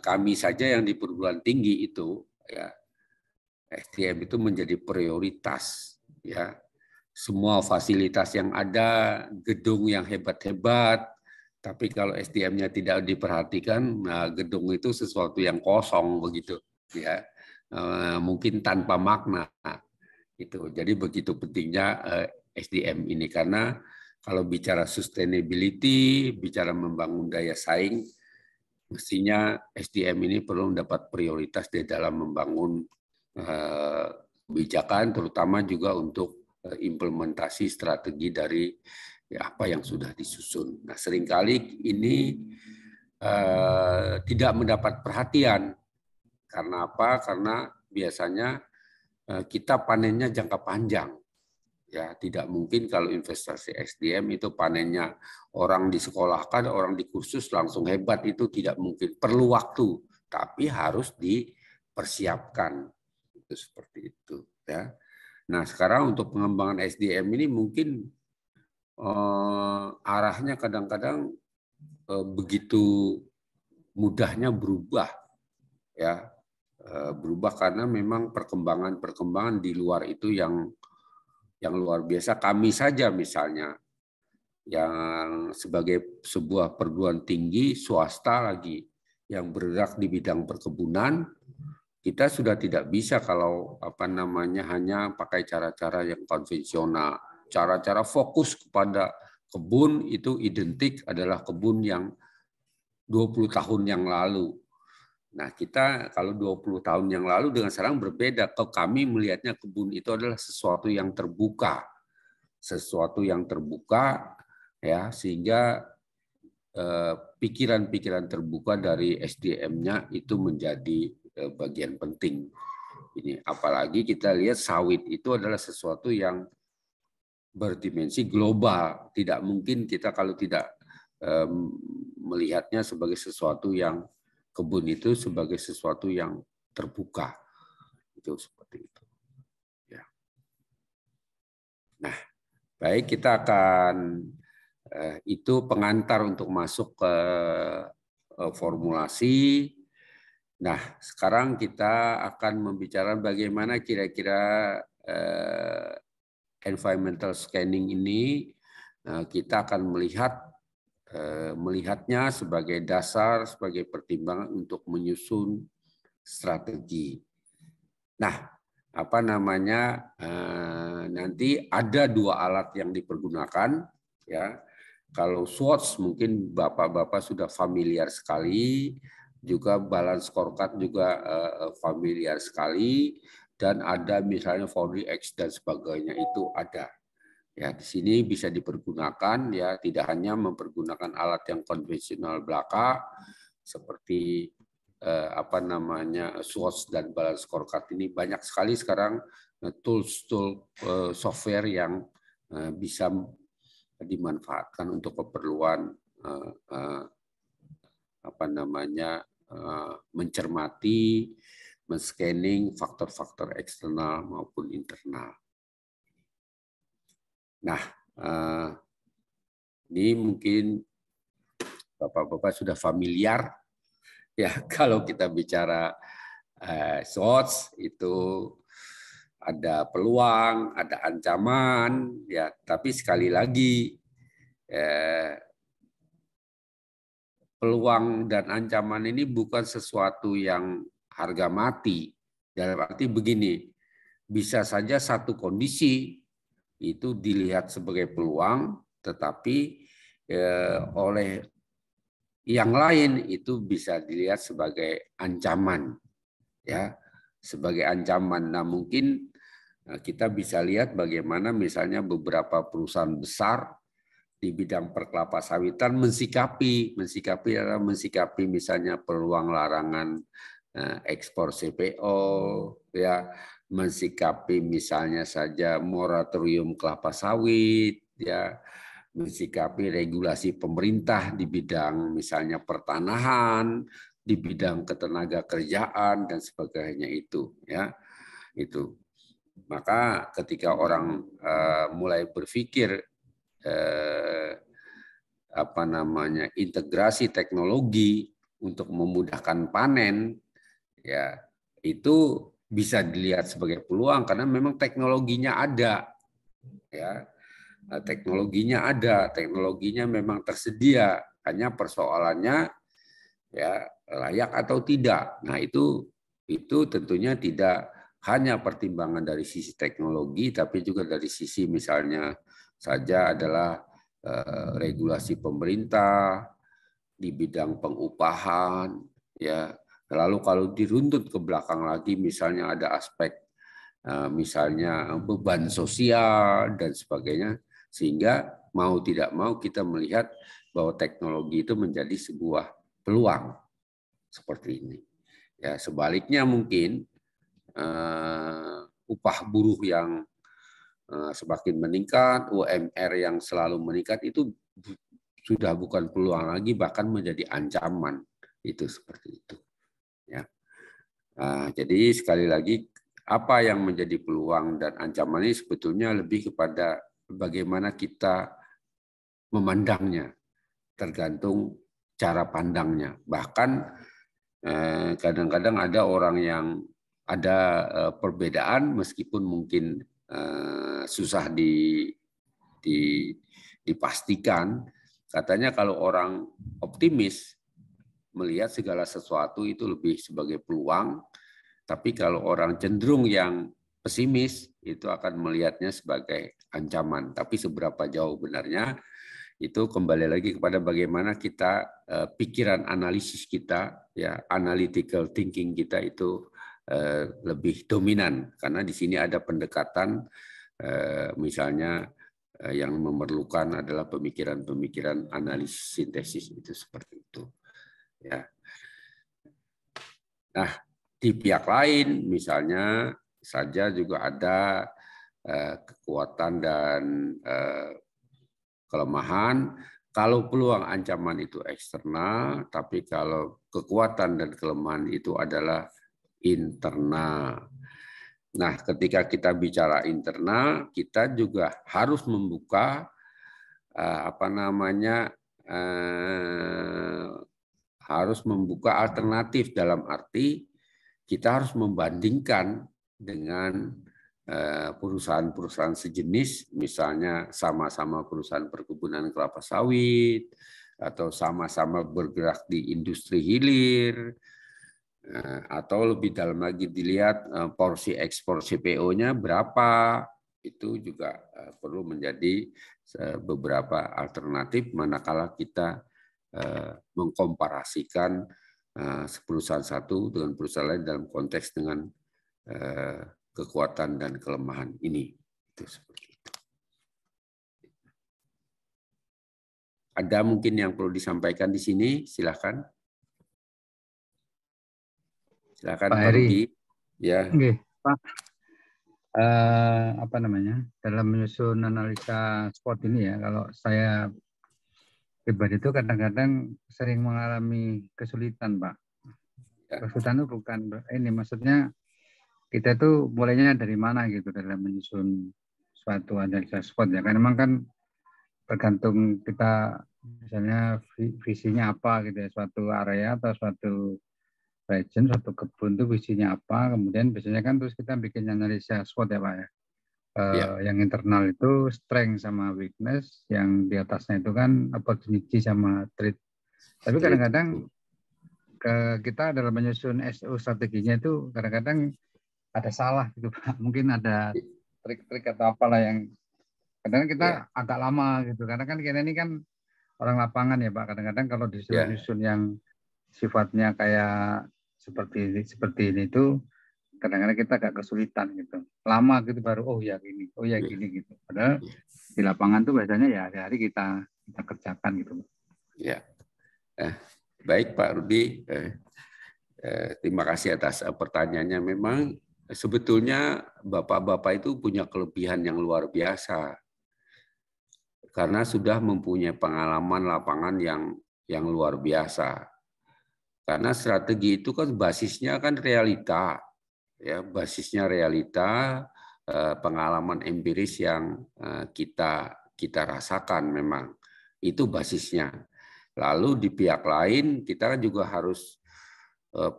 B: kami saja yang di perguruan tinggi itu, ya, SDM itu menjadi prioritas, ya. Semua fasilitas yang ada, gedung yang hebat-hebat, tapi kalau SDM-nya tidak diperhatikan, nah gedung itu sesuatu yang kosong begitu, ya, mungkin tanpa makna. Itu jadi begitu pentingnya SDM ini, karena kalau bicara sustainability, bicara membangun daya saing, mestinya SDM ini perlu mendapat prioritas di dalam membangun kebijakan, terutama juga untuk implementasi strategi dari apa yang sudah disusun. Nah, seringkali ini tidak mendapat perhatian. Karena apa? Karena biasanya kita panennya jangka panjang. Ya, tidak mungkin kalau investasi SDM itu panennya orang disekolahkan, orang dikursus langsung hebat, itu tidak mungkin. Perlu waktu, tapi harus dipersiapkan. Itu seperti itu, ya. Nah, sekarang untuk pengembangan SDM ini mungkin arahnya kadang-kadang begitu mudahnya berubah, ya, berubah karena memang perkembangan di luar itu yang luar biasa. Kami saja misalnya yang sebagai sebuah perguruan tinggi swasta lagi yang bergerak di bidang perkebunan, kita sudah tidak bisa kalau hanya pakai cara-cara yang konvensional. Cara-cara fokus kepada kebun itu identik adalah kebun yang 20 tahun yang lalu. Nah, kita kalau 20 tahun yang lalu dengan sekarang berbeda. Kalau kami melihatnya kebun itu adalah sesuatu yang terbuka. Sesuatu yang terbuka, ya, sehingga pikiran-pikiran terbuka dari SDM-nya itu menjadi bagian penting. Ini apalagi kita lihat sawit itu adalah sesuatu yang berdimensi global. Tidak mungkin kita kalau tidak melihatnya sebagai sesuatu yang kebun itu sebagai sesuatu yang terbuka. Itu seperti itu. Ya. Nah, baik, kita akan itu pengantar untuk masuk ke formulasi. Nah, sekarang kita akan membicarakan bagaimana kira-kira environmental scanning ini kita akan melihatnya sebagai dasar, sebagai pertimbangan untuk menyusun strategi. Nah, nanti ada dua alat yang dipergunakan, ya. Kalau SWOT mungkin Bapak-bapak sudah familiar sekali, juga balance scorecard juga familiar sekali, dan ada misalnya 4DX dan sebagainya itu ada. Ya, di sini bisa dipergunakan, ya, tidak hanya mempergunakan alat yang konvensional belaka seperti SWOT dan balance scorecard ini. Banyak sekali sekarang tools software yang bisa dimanfaatkan untuk keperluan mencermati, men-scanning faktor-faktor eksternal maupun internal. Nah, ini mungkin Bapak-bapak sudah familiar, ya, kalau kita bicara SWOT itu ada peluang, ada ancaman, ya. Tapi sekali lagi peluang dan ancaman ini bukan sesuatu yang harga mati. Dalam arti begini, bisa saja satu kondisi itu dilihat sebagai peluang, tetapi oleh yang lain itu bisa dilihat sebagai ancaman, ya, sebagai ancaman. Nah, mungkin kita bisa lihat bagaimana misalnya beberapa perusahaan besar di bidang perkelapa sawitan mensikapi adalah mensikapi misalnya peluang larangan ekspor CPO, ya, mensikapi misalnya saja moratorium kelapa sawit, ya, mensikapi regulasi pemerintah di bidang misalnya pertanahan, di bidang ketenaga kerjaan dan sebagainya itu, ya, itu. Maka ketika orang mulai berpikir integrasi teknologi untuk memudahkan panen, ya, itu bisa dilihat sebagai peluang karena memang teknologinya ada, ya. Teknologinya memang tersedia, hanya persoalannya, ya, layak atau tidak. Nah, itu tentunya tidak hanya pertimbangan dari sisi teknologi, tapi juga dari sisi misalnya saja adalah regulasi pemerintah di bidang pengupahan, ya. Lalu kalau diruntut ke belakang lagi, misalnya ada aspek misalnya beban sosial dan sebagainya, sehingga mau tidak mau kita melihat bahwa teknologi itu menjadi sebuah peluang seperti ini. Ya, sebaliknya mungkin upah buruh yang semakin meningkat, UMR yang selalu meningkat itu sudah bukan peluang lagi, bahkan menjadi ancaman. Itu seperti itu. Ya. Jadi sekali lagi, apa yang menjadi peluang dan ancaman ini sebetulnya lebih kepada bagaimana kita memandangnya, tergantung cara pandangnya. Bahkan kadang-kadang ada orang yang ada perbedaan meskipun mungkin susah dipastikan. Katanya kalau orang optimis melihat segala sesuatu itu lebih sebagai peluang, tapi kalau orang cenderung yang pesimis itu akan melihatnya sebagai ancaman. Tapi seberapa jauh benarnya itu kembali lagi kepada bagaimana kita pikiran analisis kita, ya, analytical thinking kita itu lebih dominan, karena di sini ada pendekatan misalnya yang memerlukan adalah pemikiran-pemikiran analisis sintesis itu seperti itu, ya. Nah, di pihak lain misalnya saja juga ada kekuatan dan kelemahan. Kalau peluang ancaman itu eksternal, tapi kalau kekuatan dan kelemahan itu adalah internal. Nah, ketika kita bicara internal, kita juga harus membuka harus membuka alternatif, dalam arti kita harus membandingkan dengan perusahaan-perusahaan sejenis, misalnya sama-sama perusahaan perkebunan kelapa sawit, atau sama-sama bergerak di industri hilir, atau lebih dalam lagi dilihat porsi ekspor CPO-nya berapa, itu juga perlu menjadi beberapa alternatif manakala kita mengkomparasikan perusahaan satu dengan perusahaan lain dalam konteks dengan kekuatan dan kelemahan ini. Itu seperti itu. Ada mungkin yang perlu disampaikan di sini, silakan. Silakan Pak Rudi. Ya.
A: Oke, Pak. Dalam menyusun analisa SWOT ini, ya, kalau saya pribadi itu kadang-kadang sering mengalami kesulitan, Pak. Ya. Kesulitan itu bukan ini, maksudnya kita tuh mulainya dari mana gitu dalam menyusun suatu analisa SWOT, ya kan memang kan tergantung kita misalnya visinya apa gitu ya, suatu area atau suatu region, suatu kebun itu visinya apa, kemudian biasanya kan terus kita bikin analisa SWOT ya Pak ya. Yang internal itu strength sama weakness, yang di atasnya itu kan opportunity sama threat. Tapi kadang-kadang kita dalam menyusun SO strateginya itu kadang-kadang ada salah gitu Pak. Mungkin ada trik-trik atau apalah yang kadang kita agak lama gitu. Karena kan kita ini kan orang lapangan ya Pak. Kadang-kadang kalau
B: Ya,
A: dusun-dusun yang sifatnya kayak seperti ini tuh kadang-kadang kita agak kesulitan gitu. Lama gitu baru oh ya gini gitu. Padahal di lapangan tuh biasanya ya hari-hari kita kerjakan gitu.
B: ya. Baik Pak Rudi, terima kasih atas pertanyaannya. Memang sebetulnya bapak-bapak itu punya kelebihan yang luar biasa karena sudah mempunyai pengalaman lapangan yang luar biasa. Karena strategi itu kan basisnya kan realita, ya basisnya realita, pengalaman empiris yang kita rasakan memang itu basisnya. Lalu di pihak lain kita juga harus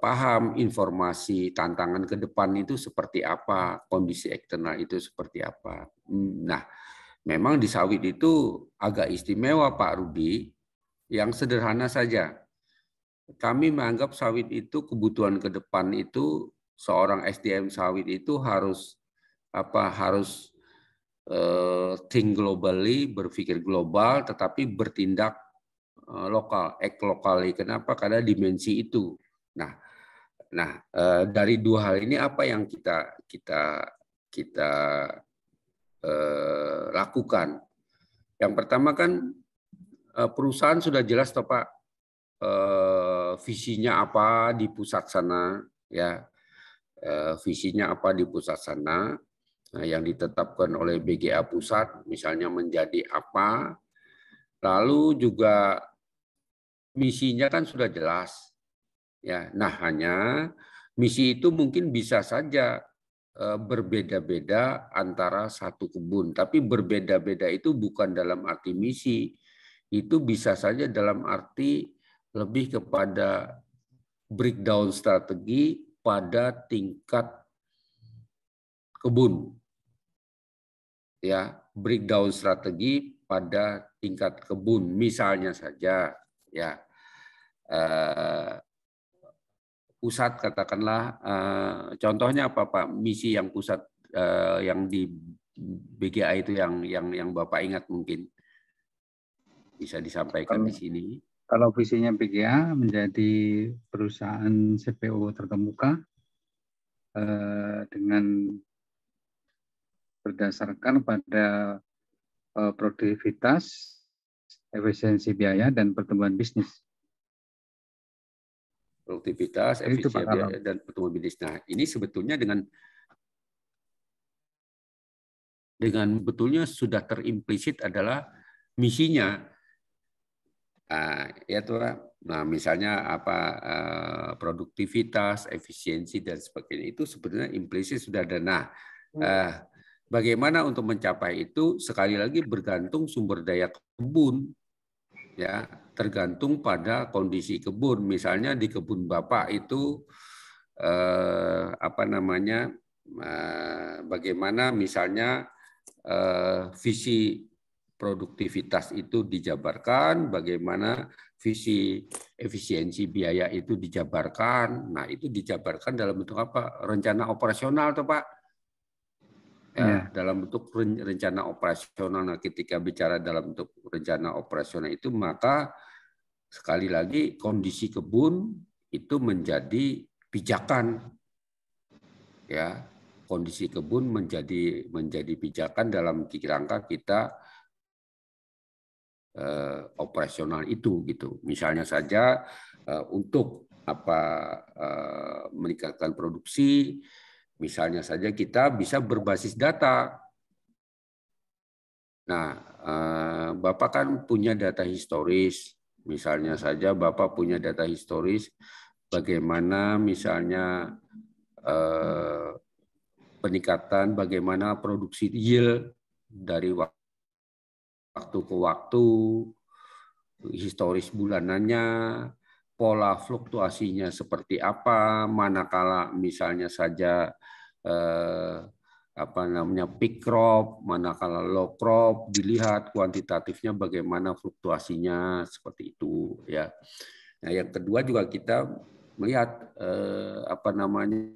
B: paham informasi tantangan ke depan itu seperti apa, kondisi eksternal itu seperti apa. Nah, memang di sawit itu agak istimewa Pak Rudi, yang sederhana saja. Kami menganggap sawit itu kebutuhan ke depan itu seorang SDM sawit itu harus think globally, berpikir global, tetapi bertindak lokal, act locally. Kenapa? Karena dimensi itu. Nah, dari dua hal ini apa yang kita lakukan? Yang pertama kan perusahaan sudah jelas, toh Pak, visinya apa di pusat sana, ya, visinya apa di pusat sana, yang ditetapkan oleh BGA pusat, misalnya menjadi apa, lalu juga misinya kan sudah jelas, ya. Nah, hanya misi itu mungkin bisa saja berbeda-beda antara satu kebun, tapi berbeda-beda itu bukan dalam arti misi, itu bisa saja dalam arti lebih kepada breakdown strategi pada tingkat kebun, ya, breakdown strategi pada tingkat kebun, misalnya saja, ya, pusat katakanlah, contohnya apa Pak, misi yang pusat yang di BGA itu yang Bapak ingat mungkin bisa disampaikan di sini.
A: Kalau visinya BGA menjadi perusahaan CPO terkemuka dengan berdasarkan pada produktivitas, efisiensi biaya, dan pertumbuhan bisnis.
B: Produktivitas, efisiensi biaya, dan pertumbuhan bisnis. Nah, ini sebetulnya dengan betulnya sudah terimplisit adalah misinya. Ya tuh, nah misalnya apa, produktivitas, efisiensi dan sebagainya itu sebenarnya implisit sudah ada. Nah, bagaimana untuk mencapai itu? Sekali lagi bergantung sumber daya kebun, ya, tergantung pada kondisi kebun. Misalnya di kebun Bapak itu apa namanya, bagaimana misalnya visi produktivitas itu dijabarkan, bagaimana visi efisiensi biaya itu dijabarkan. Nah, itu dijabarkan dalam bentuk apa? Rencana operasional, toh Pak. Ya, dalam bentuk rencana operasional. Nah, ketika bicara dalam bentuk rencana operasional itu, maka sekali lagi kondisi kebun itu menjadi pijakan, ya. Kondisi kebun menjadi pijakan dalam kerangka kita operasional itu, gitu. Misalnya saja untuk apa, meningkatkan produksi, misalnya saja kita bisa berbasis data. Nah, Bapak kan punya data historis, misalnya saja Bapak punya data historis bagaimana misalnya peningkatan bagaimana produksi yield dari waktu ke waktu, historis bulanannya, pola fluktuasinya seperti apa, manakala misalnya saja apa namanya peak crop, manakala low crop, dilihat kuantitatifnya bagaimana fluktuasinya seperti itu, ya. Nah, yang kedua juga kita melihat apa namanya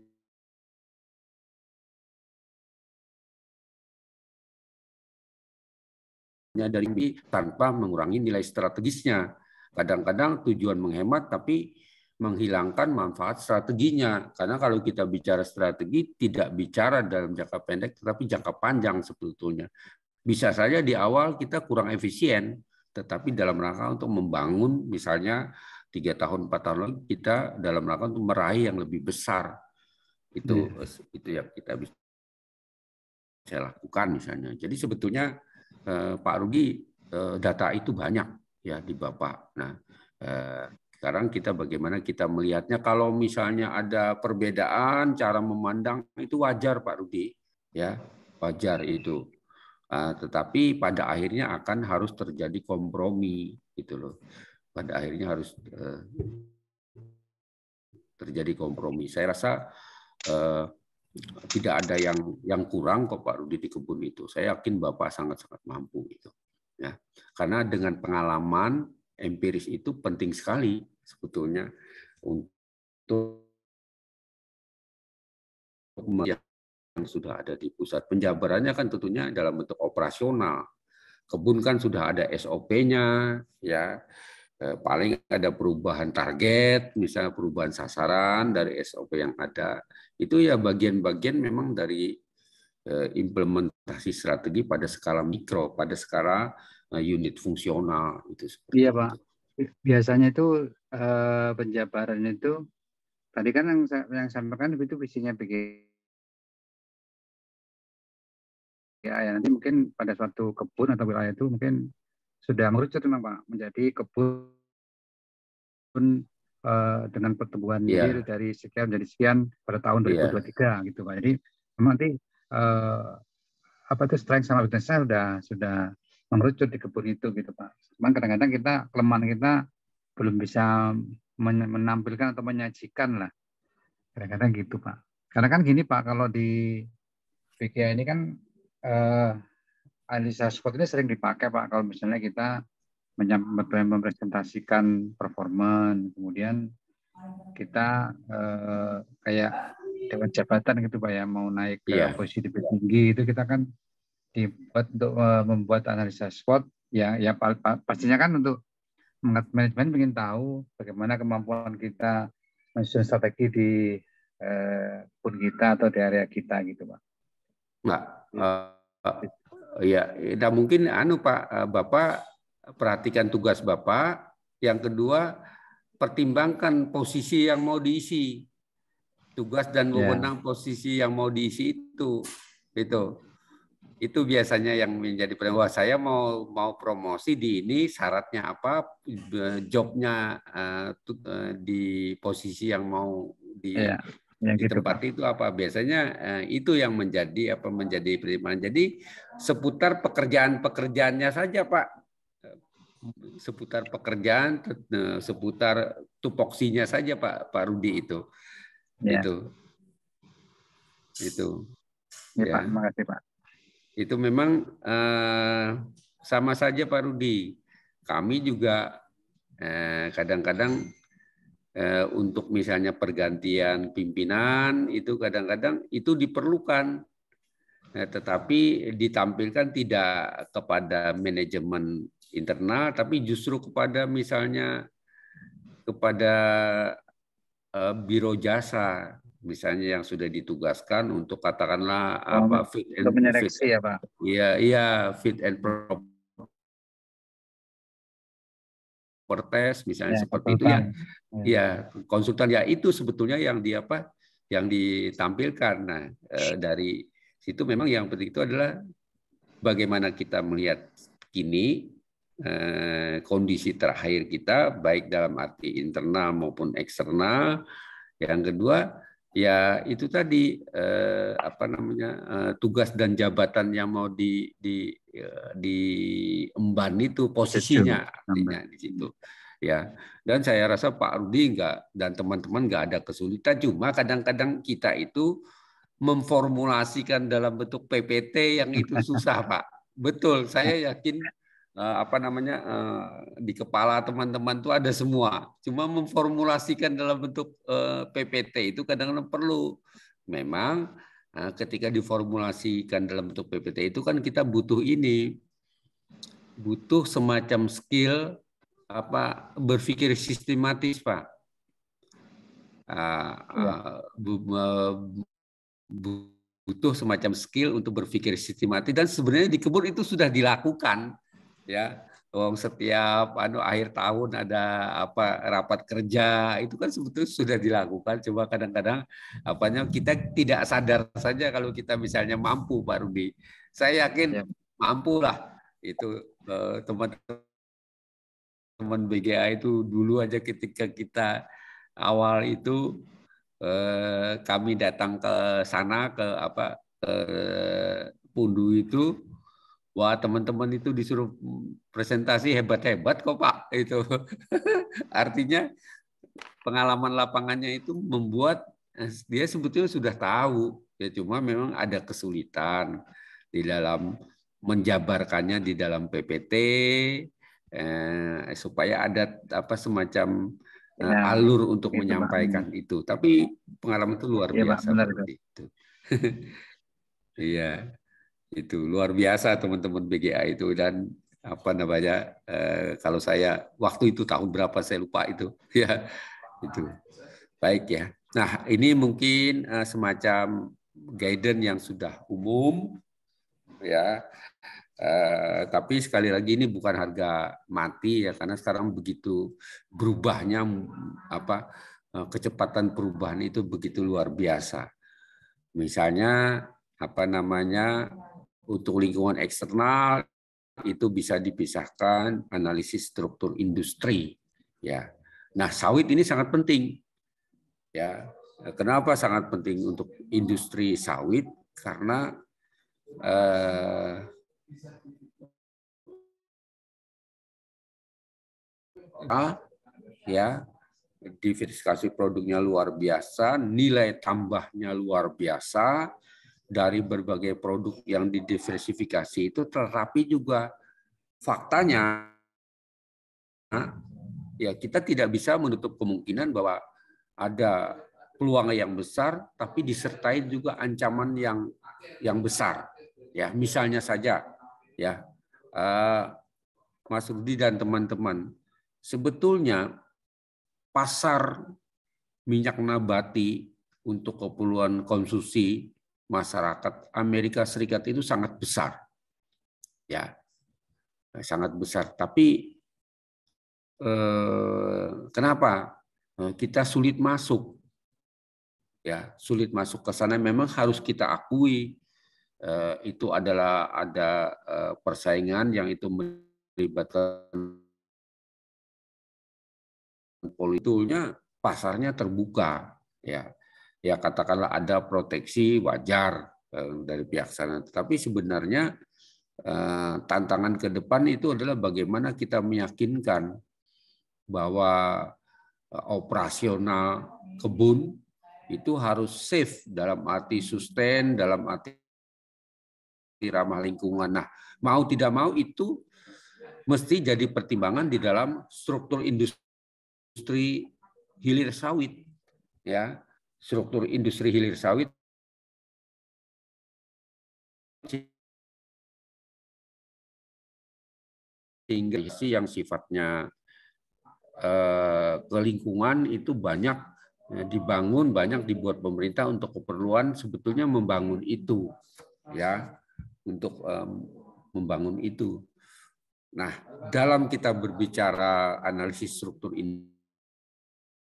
B: dari tanpa mengurangi nilai strategisnya. Kadang-kadang tujuan menghemat tapi menghilangkan manfaat strateginya. Karena kalau kita bicara strategi, tidak bicara dalam jangka pendek, tetapi jangka panjang sebetulnya. Bisa saja di awal kita kurang efisien, tetapi dalam rangka untuk membangun, misalnya 3 tahun, 4 tahun lagi, kita dalam rangka untuk meraih yang lebih besar. Itu yang kita bisa lakukan misalnya. Jadi sebetulnya Pak Rudi, data itu banyak ya di Bapak. Nah, sekarang kita bagaimana kita melihatnya, kalau misalnya ada perbedaan cara memandang itu wajar Pak Rudi, ya wajar itu. Tetapi pada akhirnya akan harus terjadi kompromi gitu loh. Pada akhirnya harus terjadi kompromi. Saya rasa tidak ada yang kurang kok Pak Rudi di kebun itu. Saya yakin Bapak sangat-sangat mampu itu. Ya, karena dengan pengalaman empiris itu penting sekali sebetulnya untuk yang sudah ada di pusat. Penjabarannya kan tentunya dalam bentuk operasional. Kebun kan sudah ada SOP-nya, ya. Paling ada perubahan target, misalnya perubahan sasaran dari SOP yang ada. Itu ya bagian-bagian memang dari implementasi strategi pada skala mikro, pada skala unit fungsional itu seperti
A: Iya Pak.
B: itu.
A: Biasanya itu penjabaran itu tadi kan yang sampaikan itu visinya BGA ya. Nanti mungkin pada suatu kebun atau wilayah itu mungkin sudah mengerucut memang Pak menjadi kebun dengan pertumbuhan yield dari sekian menjadi sekian pada tahun 2023 gitu Pak. Jadi memang nanti apa itu strength sama weakness-nya sudah mengerucut di kebun itu gitu Pak. Cuman kadang-kadang kelemahan kita belum bisa menampilkan atau menyajikan lah. Kadang-kadang gitu Pak. Karena kan gini Pak, kalau di BGA ini kan analisa SWOT ini sering dipakai Pak kalau misalnya kita mempresentasikan performance, kemudian kita kayak dewan jabatan gitu Pak ya, mau naik ke posisi lebih tinggi itu kita kan dibuat untuk membuat analisa SWOT ya pastinya kan untuk manajemen ingin tahu bagaimana kemampuan kita menyusun strategi di pun kita atau di area kita gitu Pak.
B: Ya, nah mungkin Pak, Bapak perhatikan tugas Bapak. Yang kedua, pertimbangkan posisi yang mau diisi. Tugas dan wewenang posisi yang mau diisi itu biasanya yang menjadi pertanyaan. Wah, saya mau promosi di ini, syaratnya apa, jobnya di posisi yang mau di tempat itu apa. Biasanya itu yang menjadi pertimbangan. Jadi seputar pekerjaannya saja Pak, seputar pekerjaan, seputar tupoksinya saja Pak Rudi itu. Itu.
A: Ya, Pak, makasih Pak.
B: Itu memang sama saja Pak Rudi. Kami juga kadang-kadang untuk misalnya pergantian pimpinan itu kadang-kadang itu diperlukan, tetapi ditampilkan tidak kepada manajemen internal, tapi justru kepada misalnya kepada biro jasa, misalnya yang sudah ditugaskan untuk katakanlah fit and
A: menyeleksi ya Pak.
B: Iya, fit and proper test misalnya seperti itu ya. Ya, konsultan ya itu sebetulnya yang ditampilkan. Nah, dari situ memang yang penting itu adalah bagaimana kita melihat kini kondisi terakhir kita baik dalam arti internal maupun eksternal. Yang kedua ya itu tadi tugas dan jabatan yang mau diemban itu posisinya artinya di situ ya. Dan saya rasa Pak Rudi dan teman-teman nggak ada kesulitan, cuma kadang-kadang kita itu memformulasikan dalam bentuk PPT yang itu susah Pak. Betul, saya yakin di kepala teman-teman itu ada semua. Cuma memformulasikan dalam bentuk PPT itu kadang-kadang perlu. Memang ketika diformulasikan dalam bentuk PPT itu kan kita butuh ini butuh semacam skill berpikir sistematis, Pak. Butuh semacam skill untuk berpikir sistematis, dan sebenarnya di kebun itu sudah dilakukan, ya. Setiap akhir tahun ada rapat kerja, itu kan sebetulnya sudah dilakukan. Coba kadang-kadang kita tidak sadar saja kalau kita misalnya mampu, Pak Rudi. Saya yakin mampu lah itu teman BGA itu dulu aja ketika kita awal itu kami datang ke sana ke Pundu itu, wah teman-teman itu disuruh presentasi hebat-hebat kok Pak itu. Artinya pengalaman lapangannya itu membuat dia sebetulnya sudah tahu, ya cuma memang ada kesulitan di dalam menjabarkannya di dalam PPT supaya ada semacam alur untuk menyampaikan itu. Tapi pengalaman itu luar biasa. Itu. Iya, itu luar biasa teman-teman BGA itu. Dan kalau saya waktu itu tahun berapa saya lupa itu. Ya, itu. Baik ya. Nah, ini mungkin semacam guidance yang sudah umum, ya. Tapi sekali lagi ini bukan harga mati ya, karena sekarang begitu berubahnya kecepatan perubahan itu begitu luar biasa. Misalnya untuk lingkungan eksternal itu bisa dipisahkan analisis struktur industri, ya. Nah, sawit ini sangat penting, ya. Kenapa sangat penting untuk industri sawit? Karena ya, diversifikasi produknya luar biasa, nilai tambahnya luar biasa dari berbagai produk yang didiversifikasi itu, tetapi juga faktanya ya kita tidak bisa menutup kemungkinan bahwa ada peluang yang besar tapi disertai juga ancaman yang besar. Ya, misalnya saja ya Mas Rudi dan teman-teman, sebetulnya pasar minyak nabati untuk keperluan konsumsi masyarakat Amerika Serikat itu sangat besar, ya, sangat besar. Tapi kenapa kita sulit masuk? Ya, sulit masuk ke sana. Memang harus kita akui itu adalah ada persaingan yang itu melibatkan politiknya, pasarnya terbuka, ya. Ya katakanlah ada proteksi wajar dari pihak sana. Tapi sebenarnya tantangan ke depan itu adalah bagaimana kita meyakinkan bahwa operasional kebun itu harus safe dalam arti sustain, dalam arti ramah lingkungan. Nah, mau tidak mau itu mesti jadi pertimbangan di dalam struktur industri hilir sawit, ya. Struktur industri hilir sawit sehingga isi yang sifatnya ke lingkungan itu banyak dibangun, banyak dibuat pemerintah untuk keperluan sebetulnya membangun itu, ya, untuk membangun itu. Nah, dalam kita berbicara analisis struktur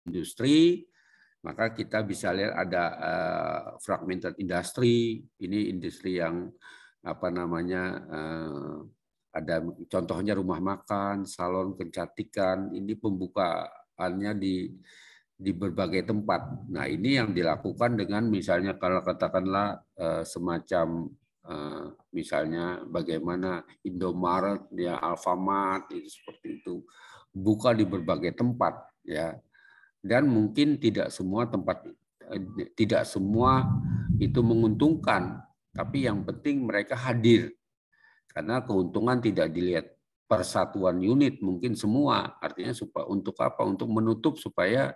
B: industri, maka kita bisa lihat ada fragmented industry. Ini industri yang ada contohnya rumah makan, salon kecantikan. Ini pembukaannya di berbagai tempat. Nah, ini yang dilakukan dengan misalnya kalau katakanlah semacam misalnya bagaimana Indomaret, ya, Alfamart, itu seperti itu, buka di berbagai tempat, ya. Dan mungkin tidak semua itu menguntungkan, tapi yang penting mereka hadir, karena keuntungan tidak dilihat persatuan unit, mungkin semua, artinya untuk apa? Untuk menutup supaya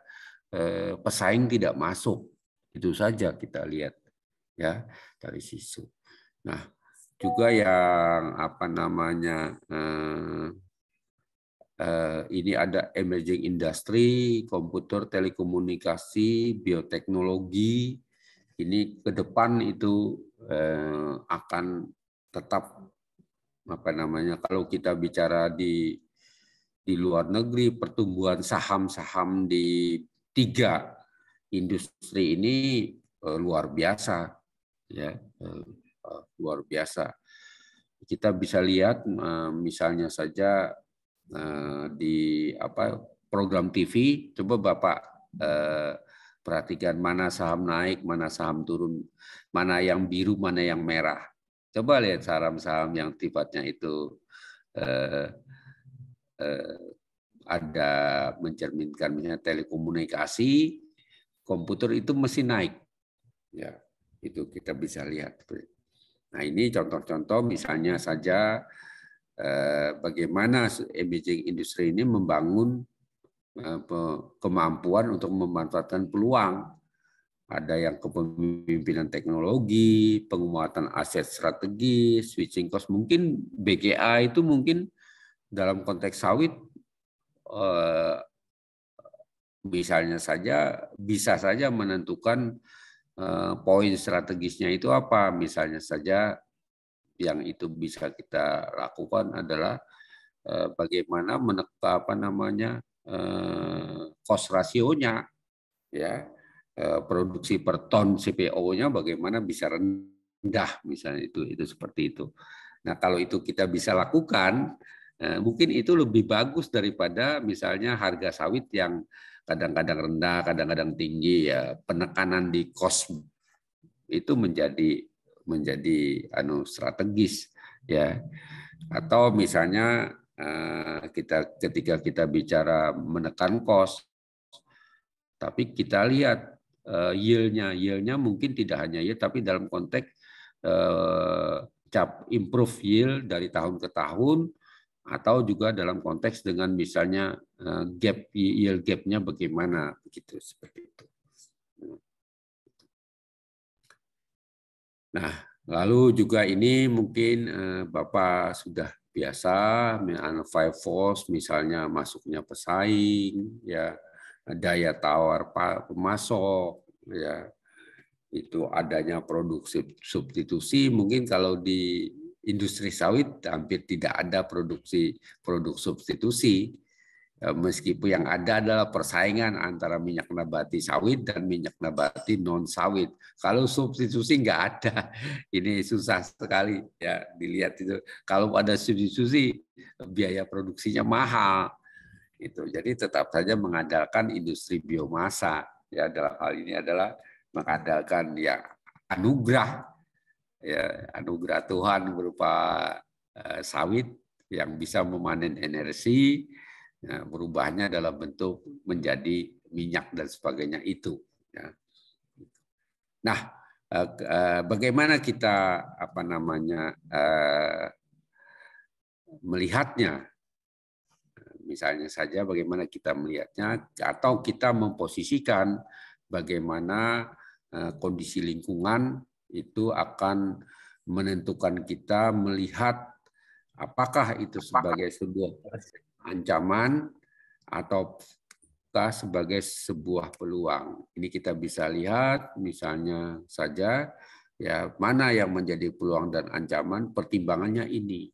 B: pesaing tidak masuk. Itu saja kita lihat, ya, dari situ. Nah, juga yang apa namanya ini ada emerging industry, komputer, telekomunikasi, bioteknologi. Ini ke depan itu akan tetap apa namanya, kalau kita bicara di luar negeri, pertumbuhan saham-saham di 3 industri ini luar biasa, ya, luar biasa. Kita bisa lihat misalnya saja di program TV, coba Bapak perhatikan mana saham naik, mana saham turun, mana yang biru, mana yang merah. Coba lihat saham-saham yang sifatnya itu ada mencerminkan misalnya telekomunikasi, komputer itu mesti naik. Ya, itu kita bisa lihat. Nah, ini contoh-contoh misalnya saja bagaimana emerging industri ini membangun kemampuan untuk memanfaatkan peluang. Ada yang kepemimpinan teknologi, penguatan aset strategis, switching cost. Mungkin BGA itu mungkin dalam konteks sawit misalnya saja bisa saja menentukan poin strategisnya itu apa. Misalnya saja yang itu bisa kita lakukan adalah bagaimana menekan cost rasionya, ya, produksi per ton CPO-nya bagaimana bisa rendah, misalnya itu seperti itu. Nah, kalau itu kita bisa lakukan, mungkin itu lebih bagus daripada misalnya harga sawit yang kadang-kadang rendah, kadang-kadang tinggi, ya. Penekanan di cost itu menjadi strategis, ya. Atau misalnya ketika kita bicara menekan cost, tapi kita lihat yield-nya mungkin tidak hanya yield, tapi dalam konteks improve yield dari tahun ke tahun, atau juga dalam konteks dengan misalnya yield gap-nya bagaimana, begitu, seperti itu. Nah, lalu juga ini mungkin Bapak sudah biasa, five force misalnya masuknya pesaing, ya, daya tawar pemasok, ya, itu adanya produksi substitusi. Mungkin kalau di industri sawit hampir tidak ada produk substitusi, meskipun yang ada adalah persaingan antara minyak nabati sawit dan minyak nabati non sawit. Kalau substitusi nggak ada, ini susah sekali, ya, dilihat itu. Kalau ada substitusi, biaya produksinya mahal. Itu. Jadi tetap saja mengandalkan industri biomasa. Ya, dalam hal ini adalah mengandalkan, ya, anugerah, ya, anugerah Tuhan berupa sawit yang bisa memanen energi, ya, berubahnya dalam bentuk menjadi minyak dan sebagainya itu. Ya. Nah, bagaimana kita melihatnya? Misalnya saja bagaimana kita melihatnya, atau kita memposisikan bagaimana kondisi lingkungan itu akan menentukan kita melihat apakah itu sebagai sebuah ancaman ataukah sebagai sebuah peluang. Ini kita bisa lihat misalnya saja, ya, mana yang menjadi peluang dan ancaman, pertimbangannya ini,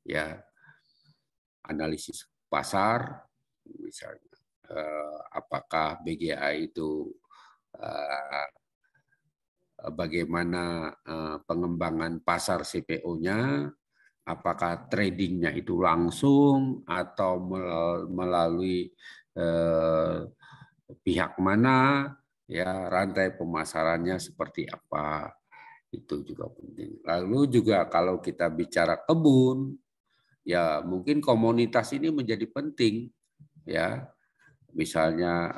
B: ya, analisis pasar, misalnya apakah BGA itu bagaimana pengembangan pasar CPO-nya, apakah tradingnya itu langsung atau melalui pihak mana, ya, rantai pemasarannya seperti apa, itu juga penting. Lalu juga kalau kita bicara kebun, ya, mungkin komunitas ini menjadi penting, ya. Misalnya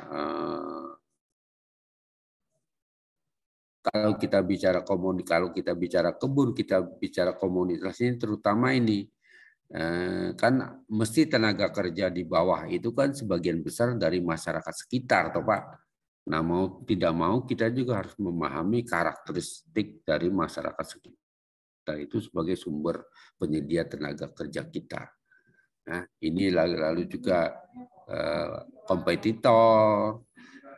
B: kalau kita bicara kebun, kita bicara komunitas ini, terutama ini kan mesti tenaga kerja di bawah itu kan sebagian besar dari masyarakat sekitar, toh Pak. Nah, mau tidak mau kita juga harus memahami karakteristik dari masyarakat sekitar kita itu sebagai sumber penyedia tenaga kerja kita. Nah, ini lalu juga kompetitor,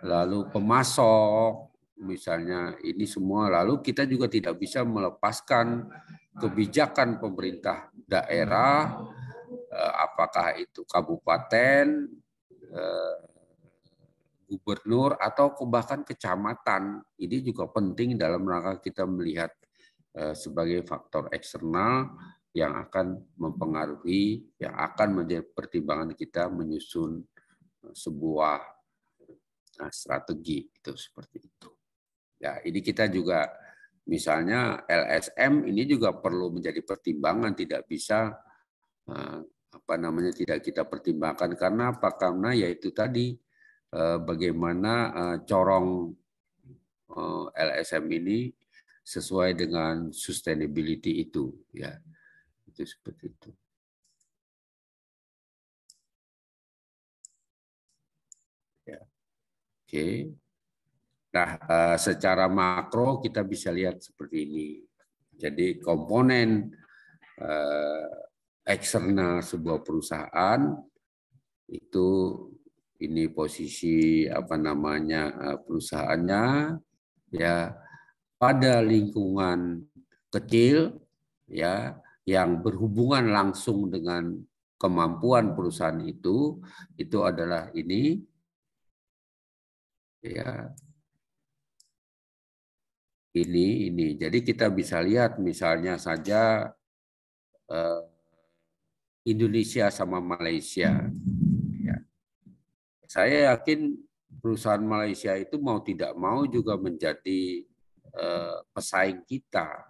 B: lalu pemasok, misalnya ini semua. Lalu kita juga tidak bisa melepaskan kebijakan pemerintah daerah, apakah itu kabupaten, gubernur, atau bahkan kecamatan. Ini juga penting dalam rangka kita melihat sebagai faktor eksternal yang akan mempengaruhi, yang akan menjadi pertimbangan kita menyusun sebuah strategi itu seperti itu. Ya, ini kita juga misalnya LSM ini juga perlu menjadi pertimbangan, tidak bisa tidak kita pertimbangkan karena apa? Karena yaitu tadi bagaimana corong LSM ini sesuai dengan sustainability itu, ya. Itu seperti itu. Ya. Oke. Nah, secara makro kita bisa lihat seperti ini. Jadi komponen eksternal sebuah perusahaan itu ini posisi perusahaannya, ya, pada lingkungan kecil, ya, yang berhubungan langsung dengan kemampuan perusahaan itu adalah ini, ya, ini. Jadi kita bisa lihat misalnya saja Indonesia sama Malaysia. Ya. Saya yakin perusahaan Malaysia itu mau tidak mau juga menjadi pesaing kita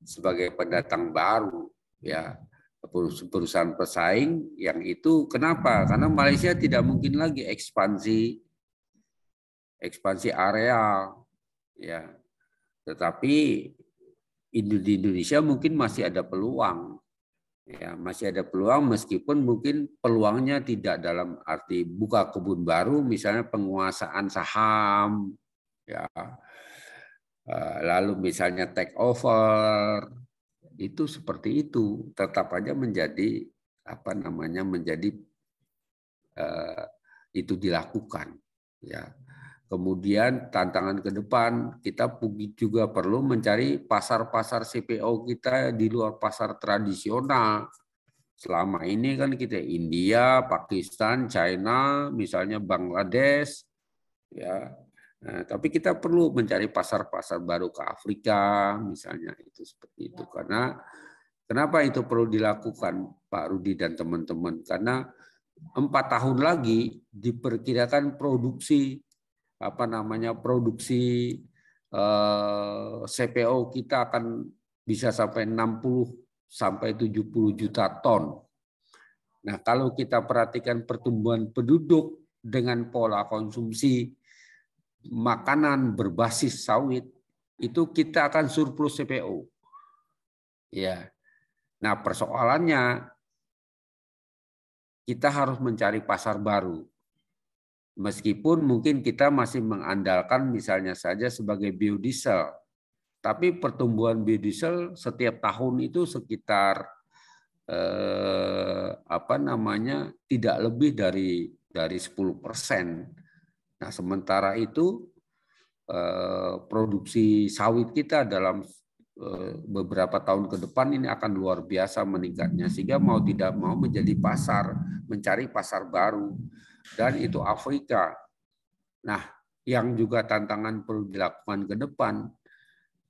B: sebagai pendatang baru, ya, perusahaan pesaing yang itu. Kenapa? Karena Malaysia tidak mungkin lagi ekspansi areal, ya, tetapi di Indonesia mungkin masih ada peluang, ya, masih ada peluang meskipun mungkin peluangnya tidak dalam arti buka kebun baru, misalnya penguasaan saham, ya. Lalu misalnya take over, itu seperti itu, tetap aja menjadi itu dilakukan, ya. Kemudian tantangan ke depan kita juga perlu mencari pasar-pasar CPO kita di luar pasar tradisional. Selama ini kan kita India, Pakistan, China, misalnya Bangladesh, ya. Nah, tapi kita perlu mencari pasar-pasar baru ke Afrika, misalnya itu seperti itu. Karena kenapa itu perlu dilakukan, Pak Rudi dan teman-teman? Karena 4 tahun lagi diperkirakan produksi CPO kita akan bisa sampai 60 sampai 70 juta ton. Nah, kalau kita perhatikan pertumbuhan penduduk dengan pola konsumsi makanan berbasis sawit, itu kita akan surplus CPO. Ya. Nah, persoalannya kita harus mencari pasar baru. Meskipun mungkin kita masih mengandalkan misalnya saja sebagai biodiesel, tapi pertumbuhan biodiesel setiap tahun itu sekitar tidak lebih dari 10%. Nah, sementara itu produksi sawit kita dalam beberapa tahun ke depan ini akan luar biasa meningkatnya, sehingga mau tidak mau mencari pasar baru, dan itu Afrika. Nah, yang juga tantangan perlu dilakukan ke depan,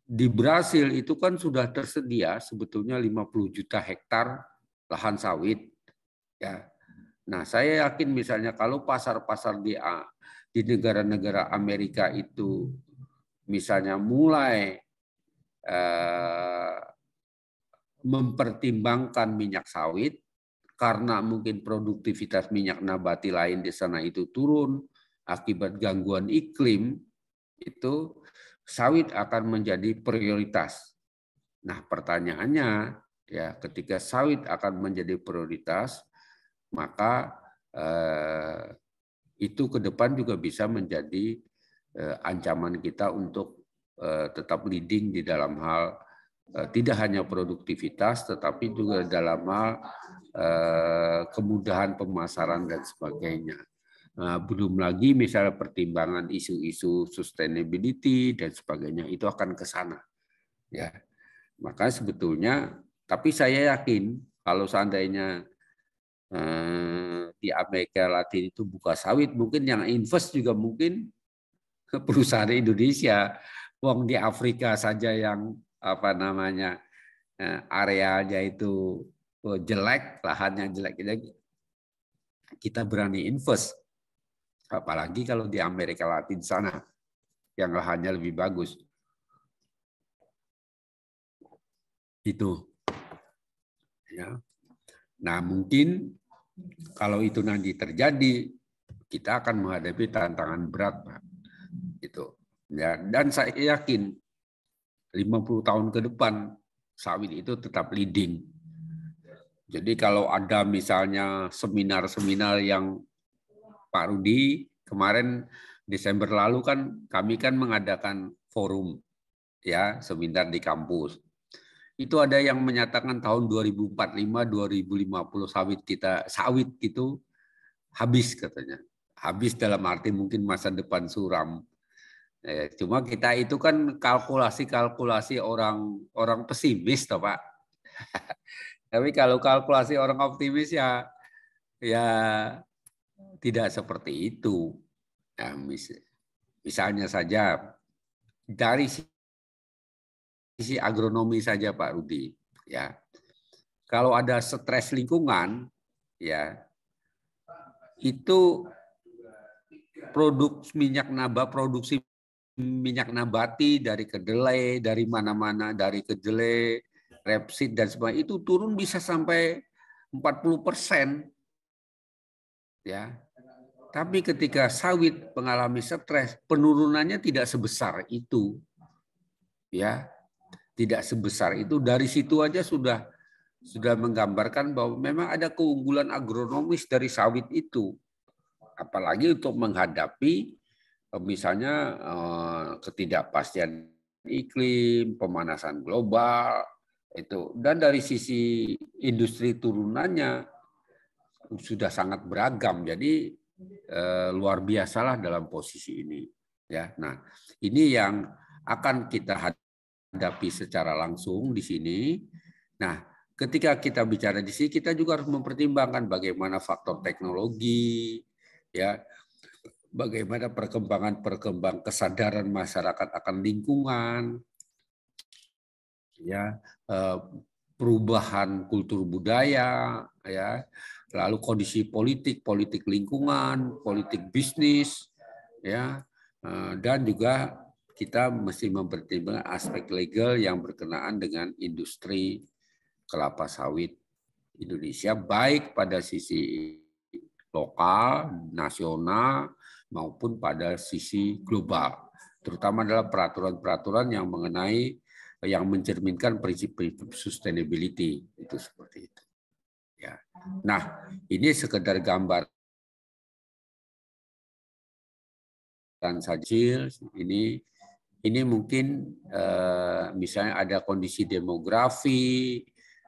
B: di Brasil itu kan sudah tersedia sebetulnya 50 juta hektar lahan sawit, ya. Nah, saya yakin misalnya kalau pasar-pasar di negara-negara Amerika itu misalnya mulai mempertimbangkan minyak sawit karena mungkin produktivitas minyak nabati lain di sana itu turun akibat gangguan iklim, itu sawit akan menjadi prioritas. Nah, pertanyaannya, ya, ketika sawit akan menjadi prioritas, maka itu ke depan juga bisa menjadi ancaman kita untuk tetap leading di dalam hal tidak hanya produktivitas, tetapi juga dalam hal kemudahan pemasaran dan sebagainya. Belum lagi misalnya pertimbangan isu-isu sustainability dan sebagainya, itu akan ke sana. Ya, maka sebetulnya, tapi saya yakin kalau seandainya di Amerika Latin itu buka sawit, mungkin yang invest juga mungkin perusahaan Indonesia. Wong di Afrika saja yang apa namanya arealnya itu jelek, lahannya jelek, kita berani invest. Apalagi kalau di Amerika Latin sana yang lahannya lebih bagus. Itu. Ya. Nah, mungkin kalau itu nanti terjadi, kita akan menghadapi tantangan berat, Pak. Itu. Ya, dan saya yakin 50 tahun ke depan sawit itu tetap leading. Jadi kalau ada misalnya seminar-seminar yang Pak Rudi kemarin Desember lalu kan kami kan mengadakan forum ya, seminar di kampus. Itu ada yang menyatakan tahun 2045-2050 sawit gitu habis katanya. Habis dalam arti mungkin masa depan suram. Cuma kita itu kan kalkulasi orang pesimis toh Pak. Tapi kalau kalkulasi orang optimis ya tidak seperti itu. Nah, misalnya saja dari sisi agronomi saja Pak Rudi, ya. Kalau ada stres lingkungan, ya itu produksi minyak nabati dari kedelai, dari mana-mana, dari kedelai, rapeseed dan sebagainya itu turun bisa sampai 40%. Ya. Tapi ketika sawit mengalami stres, penurunannya tidak sebesar itu. Ya. Tidak sebesar itu. Dari situ aja sudah menggambarkan bahwa memang ada keunggulan agronomis dari sawit itu. Apalagi untuk menghadapi misalnya ketidakpastian iklim, pemanasan global itu, dan dari sisi industri turunannya sudah sangat beragam, jadi luar biasalah dalam posisi ini. Ya, nah ini yang akan kita hadapi secara langsung di sini. Nah, ketika kita bicara di sini, kita juga harus mempertimbangkan bagaimana faktor teknologi, ya. Bagaimana perkembangan kesadaran masyarakat akan lingkungan, ya, perubahan kultur budaya, ya, lalu kondisi politik lingkungan, politik bisnis, ya, dan juga kita mesti mempertimbangkan aspek legal yang berkenaan dengan industri kelapa sawit Indonesia, baik pada sisi lokal, nasional, maupun pada sisi global, terutama adalah peraturan-peraturan yang mencerminkan prinsip-prinsip sustainability, itu seperti itu. Ya. Nah, ini sekedar gambaran saja. Ini mungkin misalnya ada kondisi demografi,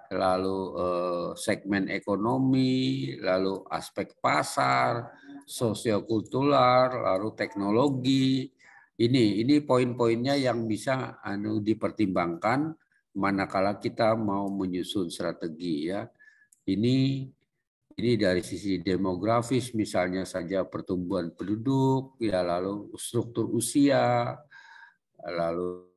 B: lalu segmen ekonomi, lalu aspek pasar, sosiokultural, lalu teknologi. Ini poin-poinnya yang bisa dipertimbangkan manakala kita mau menyusun strategi, ya. Ini dari sisi demografis, misalnya saja pertumbuhan penduduk, ya, lalu struktur usia, lalu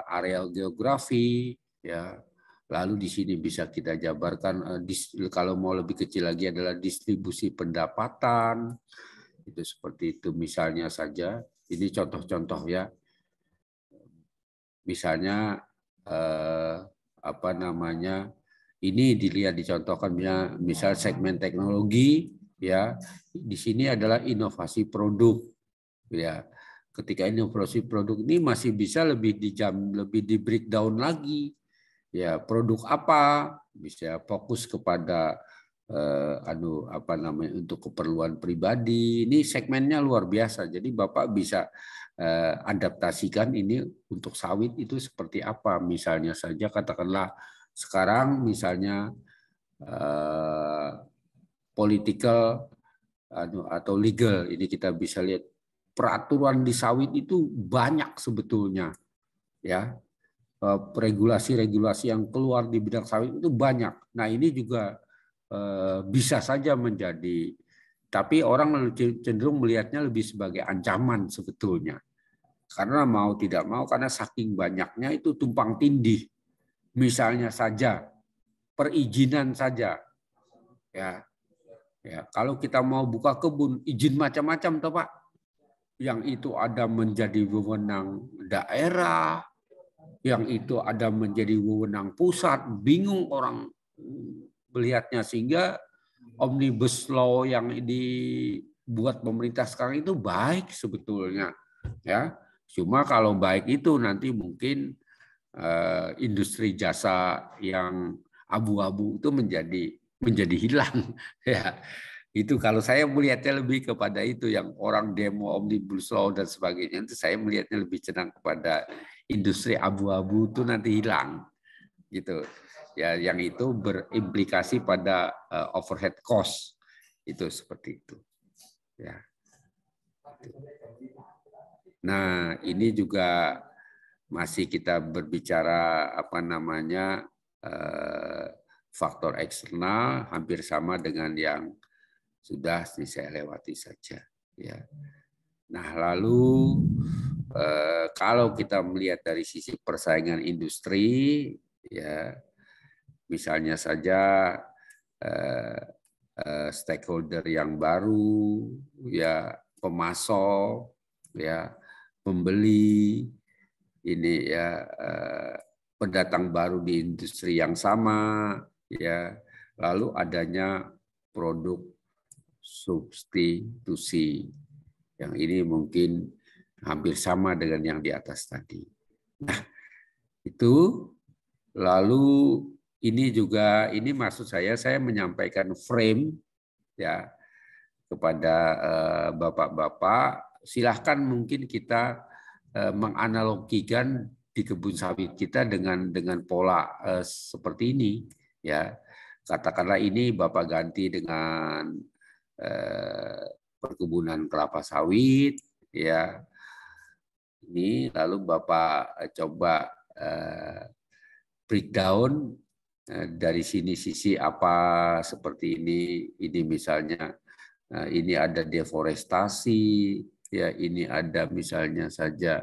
B: area geografi, ya. Lalu di sini bisa kita jabarkan kalau mau lebih kecil lagi adalah distribusi pendapatan. Itu seperti itu, misalnya saja. Ini contoh-contoh, ya. Misalnya ini dilihat dicontohkan misal segmen teknologi, ya. Di sini adalah inovasi produk, ya. Ketika inovasi produk ini masih bisa lebih di breakdown lagi. Ya, produk apa? Bisa fokus kepada untuk keperluan pribadi. Ini segmennya luar biasa. Jadi Bapak bisa adaptasikan ini untuk sawit itu seperti apa. Misalnya saja katakanlah sekarang misalnya political atau legal, ini kita bisa lihat peraturan di sawit itu banyak sebetulnya, ya. Regulasi-regulasi yang keluar di bidang sawit itu banyak. Nah, ini juga bisa saja menjadi, tapi orang cenderung melihatnya lebih sebagai ancaman sebetulnya. Karena mau tidak mau, karena saking banyaknya itu tumpang tindih. Misalnya saja perizinan saja, ya. Ya, kalau kita mau buka kebun, izin macam-macam toh Pak. Yang itu ada menjadi wewenang daerah, yang itu ada menjadi wewenang pusat, bingung orang melihatnya, sehingga omnibus law yang dibuat pemerintah sekarang itu baik sebetulnya, ya. Cuma kalau baik itu nanti mungkin industri jasa yang abu-abu itu menjadi hilang, ya. Itu kalau saya melihatnya lebih kepada itu, yang orang demo omnibus law dan sebagainya, itu saya melihatnya lebih cenderung kepada industri abu-abu itu nanti hilang, gitu. Ya, yang itu berimplikasi pada overhead cost, itu seperti itu. Ya. Nah, ini juga masih kita berbicara faktor eksternal, hampir sama dengan yang sudah saya lewati saja, ya. Nah, lalu kalau kita melihat dari sisi persaingan industri, ya, misalnya saja stakeholder yang baru, ya, pemasok, ya, pembeli, ini ya pendatang baru di industri yang sama, ya, lalu adanya produk substitusi yang ini mungkin hampir sama dengan yang di atas tadi. Nah, itu lalu ini juga, ini maksud saya menyampaikan frame, ya, kepada bapak-bapak. Silahkan mungkin kita menganalogikan di kebun sawit kita dengan pola seperti ini, ya. Katakanlah ini Bapak ganti dengan perkebunan kelapa sawit, ya. Ini lalu Bapak coba breakdown dari sisi apa seperti ini misalnya ini ada deforestasi, ya, ini ada misalnya saja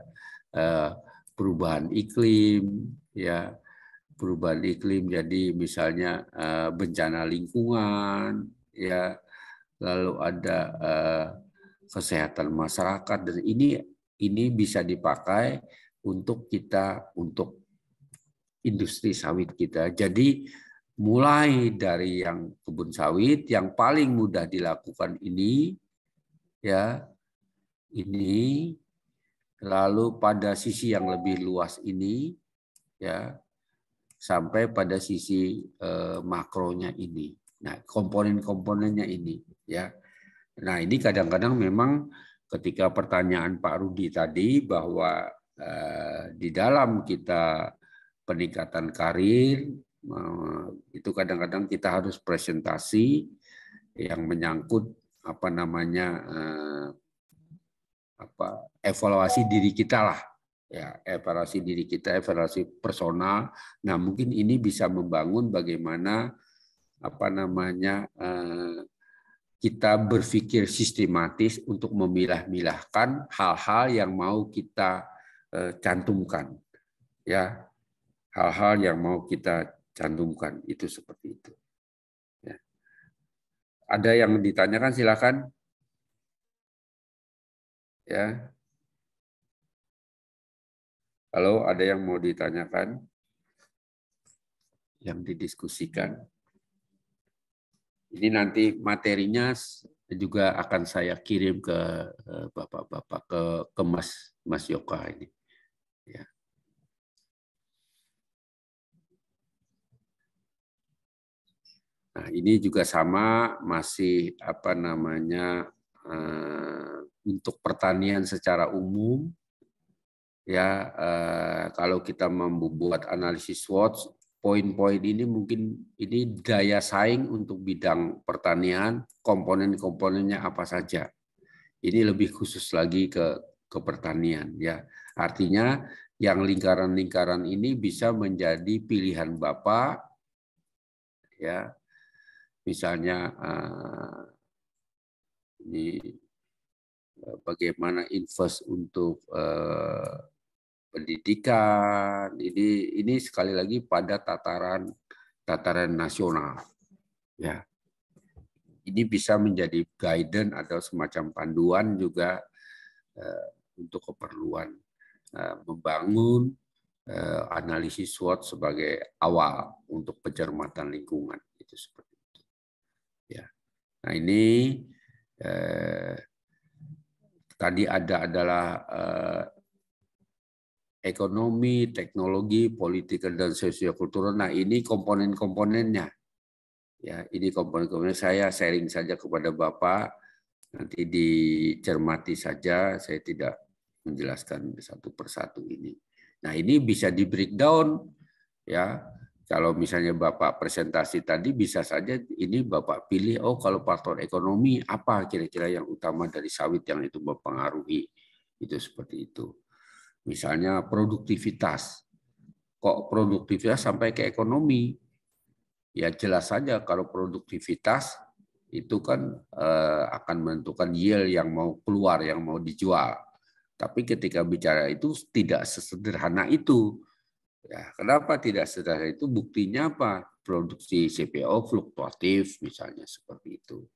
B: perubahan iklim, ya, perubahan iklim, jadi misalnya bencana lingkungan, ya, lalu ada kesehatan masyarakat, dan ini bisa dipakai untuk industri sawit kita. Jadi mulai dari yang kebun sawit yang paling mudah dilakukan ini, ya, ini, lalu pada sisi yang lebih luas ini, ya, sampai pada sisi makronya ini. Nah, komponen-komponennya ini, ya. Nah, ini kadang-kadang memang ketika pertanyaan Pak Rudi tadi bahwa di dalam kita peningkatan karir itu kadang-kadang kita harus presentasi yang menyangkut evaluasi diri kita lah, ya, evaluasi diri kita, evaluasi personal. Nah, mungkin ini bisa membangun bagaimana kita berpikir sistematis untuk memilah-milahkan hal-hal yang mau kita cantumkan, ya, hal-hal yang mau kita cantumkan, itu seperti itu. Ya. Ada yang ditanyakan, silakan. Ya. Halo, ada yang mau ditanyakan? Yang didiskusikan. Ini nanti materinya juga akan saya kirim ke bapak-bapak, ke Mas Yoka ini. Ya. Nah, ini juga sama, masih untuk pertanian secara umum, ya kalau kita membuat analisis SWOT, poin-poin ini mungkin ini daya saing untuk bidang pertanian, komponen-komponennya apa saja. Ini lebih khusus lagi ke pertanian, ya. Artinya yang lingkaran-lingkaran ini bisa menjadi pilihan Bapak, ya. Misalnya ini bagaimana invest untuk pendidikan, ini sekali lagi pada tataran nasional, ya. Ini bisa menjadi guidance atau semacam panduan juga untuk keperluan membangun analisis SWOT sebagai awal untuk pencermatan lingkungan, itu seperti itu, ya. Nah, ini tadi adalah ekonomi, teknologi, politik, dan sosiokultural. Nah, ini komponen-komponennya. Ya, ini komponen-komponen, saya sharing saja kepada Bapak, nanti dicermati saja, saya tidak menjelaskan satu persatu ini. Nah, ini bisa di breakdown, ya. Kalau misalnya Bapak presentasi tadi, bisa saja ini Bapak pilih, oh kalau faktor ekonomi, apa kira-kira yang utama dari sawit yang itu mempengaruhi, itu seperti itu. Misalnya produktivitas, kok produktivitas sampai ke ekonomi? Ya jelas saja kalau produktivitas itu kan akan menentukan yield yang mau keluar, yang mau dijual. Tapi ketika bicara itu tidak sesederhana itu. Ya, kenapa tidak sederhana itu? Buktinya apa? Produksi CPO fluktuatif misalnya seperti itu.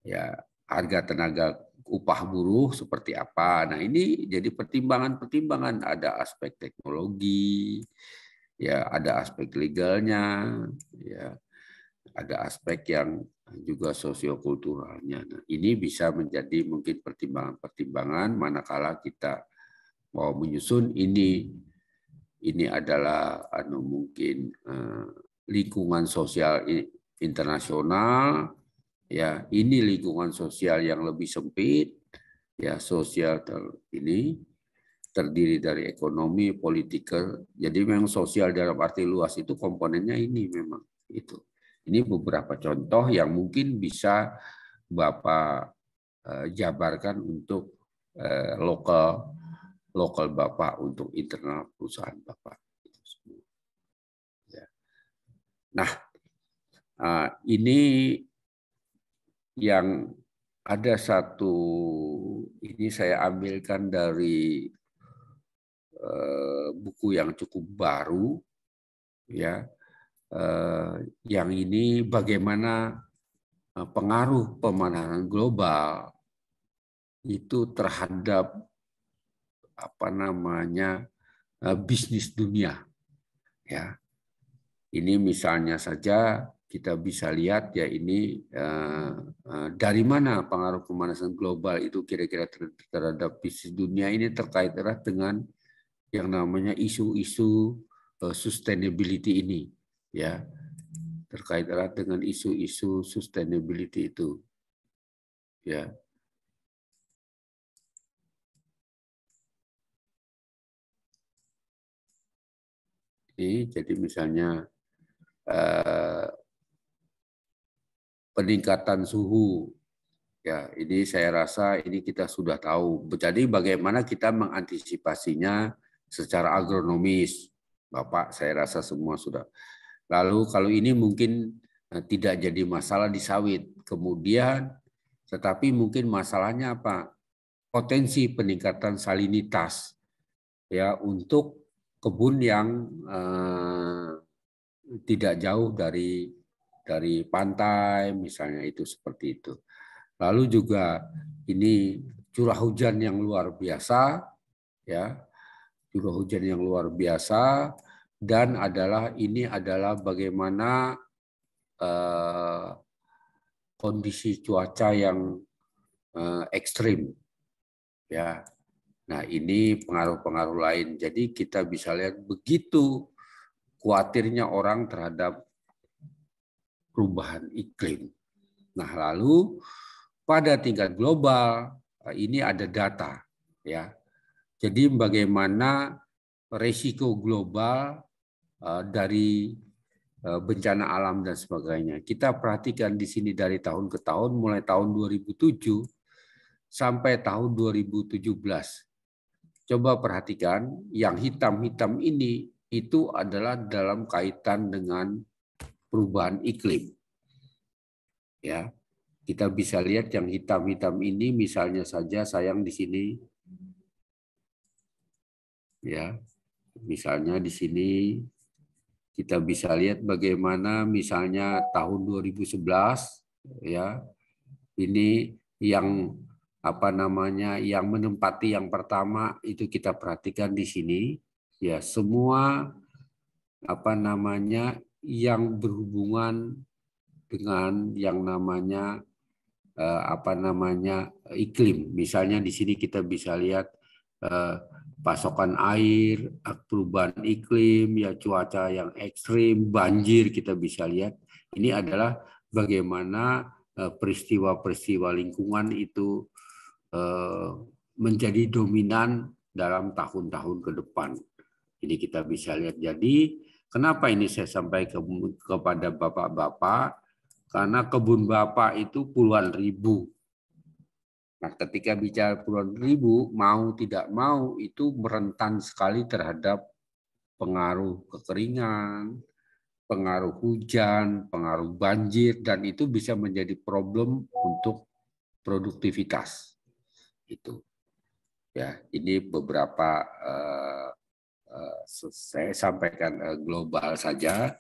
B: Ya, harga tenaga upah buruh seperti apa. Nah, ini jadi pertimbangan-pertimbangan, ada aspek teknologi, ya, ada aspek legalnya, ya, ada aspek yang juga sosiokulturalnya. Nah, ini bisa menjadi mungkin pertimbangan-pertimbangan manakala kita mau menyusun ini adalah mungkin lingkungan sosial internasional, ya, ini lingkungan sosial yang lebih sempit, ya, sosial ini terdiri dari ekonomi, politikal. Jadi memang sosial dalam arti luas itu komponennya ini memang itu. Ini beberapa contoh yang mungkin bisa Bapak jabarkan untuk lokal Bapak, untuk internal perusahaan Bapak. Nah, ini yang ada satu, ini saya ambilkan dari buku yang cukup baru, ya, yang ini bagaimana pengaruh pemanasan global itu terhadap bisnis dunia, ya. Ini misalnya saja kita bisa lihat, ya, ini dari mana pengaruh pemanasan global itu kira-kira terhadap bisnis dunia. Ini terkait erat dengan yang namanya isu-isu sustainability ini, ya, terkait erat dengan isu-isu sustainability itu, ya. Ini jadi misalnya peningkatan suhu, ya, ini saya rasa ini kita sudah tahu. Jadi bagaimana kita mengantisipasinya secara agronomis, Bapak, saya rasa semua sudah. Lalu kalau ini mungkin tidak jadi masalah di sawit, kemudian tetapi mungkin masalahnya apa? Potensi peningkatan salinitas, ya, untuk kebun yang tidak jauh dari pantai misalnya, itu seperti itu. Lalu juga ini curah hujan yang luar biasa, ya, curah hujan yang luar biasa, dan ini adalah bagaimana kondisi cuaca yang ekstrim, ya. Nah, ini pengaruh-pengaruh lain. Jadi kita bisa lihat begitu khawatirnya orang terhadap perubahan iklim. Nah, lalu pada tingkat global ini ada data, ya. Jadi bagaimana resiko global dari bencana alam dan sebagainya. Kita perhatikan di sini dari tahun ke tahun, mulai tahun 2007 sampai tahun 2017. Coba perhatikan, yang hitam-hitam ini itu adalah dalam kaitan dengan perubahan iklim. Ya, kita bisa lihat yang hitam-hitam ini, misalnya saja sayang di sini, ya, misalnya di sini kita bisa lihat bagaimana misalnya tahun 2011, ya, ini yang apa namanya, yang menempati yang pertama itu kita perhatikan di sini, ya, semua apa namanya yang berhubungan dengan yang namanya apa namanya iklim. Misalnya di sini kita bisa lihat pasokan air, perubahan iklim, ya, cuaca yang ekstrim, banjir, kita bisa lihat. Ini adalah bagaimana peristiwa-peristiwa lingkungan itu menjadi dominan dalam tahun-tahun ke depan. Ini kita bisa lihat. Jadi kenapa ini saya sampaikan kepada bapak-bapak? Karena kebun bapak itu puluhan ribu. Nah, ketika bicara puluhan ribu, mau tidak mau itu rentan sekali terhadap pengaruh kekeringan, pengaruh hujan, pengaruh banjir, dan itu bisa menjadi problem untuk produktivitas. Itu, ya, ini beberapa saya sampaikan global saja,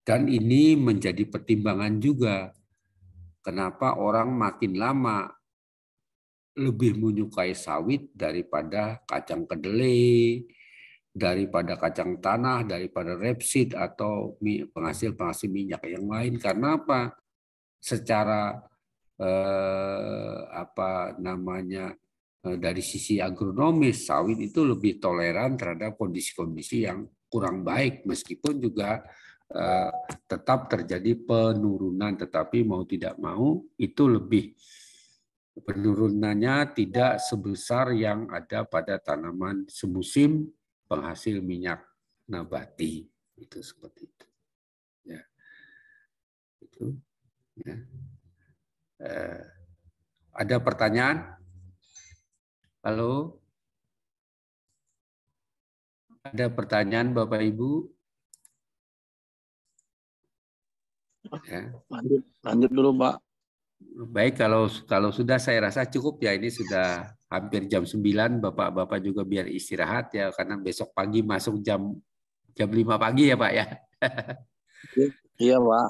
B: dan ini menjadi pertimbangan juga kenapa orang makin lama lebih menyukai sawit daripada kacang kedelai, daripada kacang tanah, daripada rapeseed atau penghasil-penghasil minyak yang lain. Karena apa? Secara apa namanya, dari sisi agronomis, sawit itu lebih toleran terhadap kondisi-kondisi yang kurang baik, meskipun juga tetap terjadi penurunan, tetapi mau tidak mau itu lebih, penurunannya tidak sebesar yang ada pada tanaman semusim penghasil minyak nabati. Itu seperti itu. Ya. Itu. Ya. Ada pertanyaan? Halo? Ada pertanyaan Bapak Ibu? Ya.
C: Lanjut dulu, Pak.
B: Baik, kalau sudah saya rasa cukup ya, ini sudah hampir jam 9, Bapak-bapak juga biar istirahat ya, karena besok pagi masuk jam 5 pagi ya Pak ya.
C: Iya, Pak.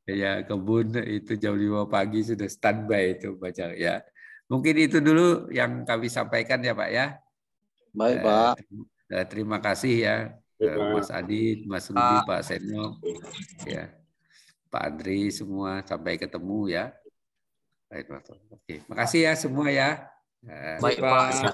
B: Ya, kebun itu jam 5 pagi sudah standby itu baca ya. Mungkin itu dulu yang kami sampaikan ya Pak ya.
C: Baik, Pak.
B: Terima kasih ya, Mas Adit, Mas Rudi, Pak Seno, ya, Pak Andri, semua, sampai ketemu ya. Oke, makasih ya semua ya.
D: Baik, Pak.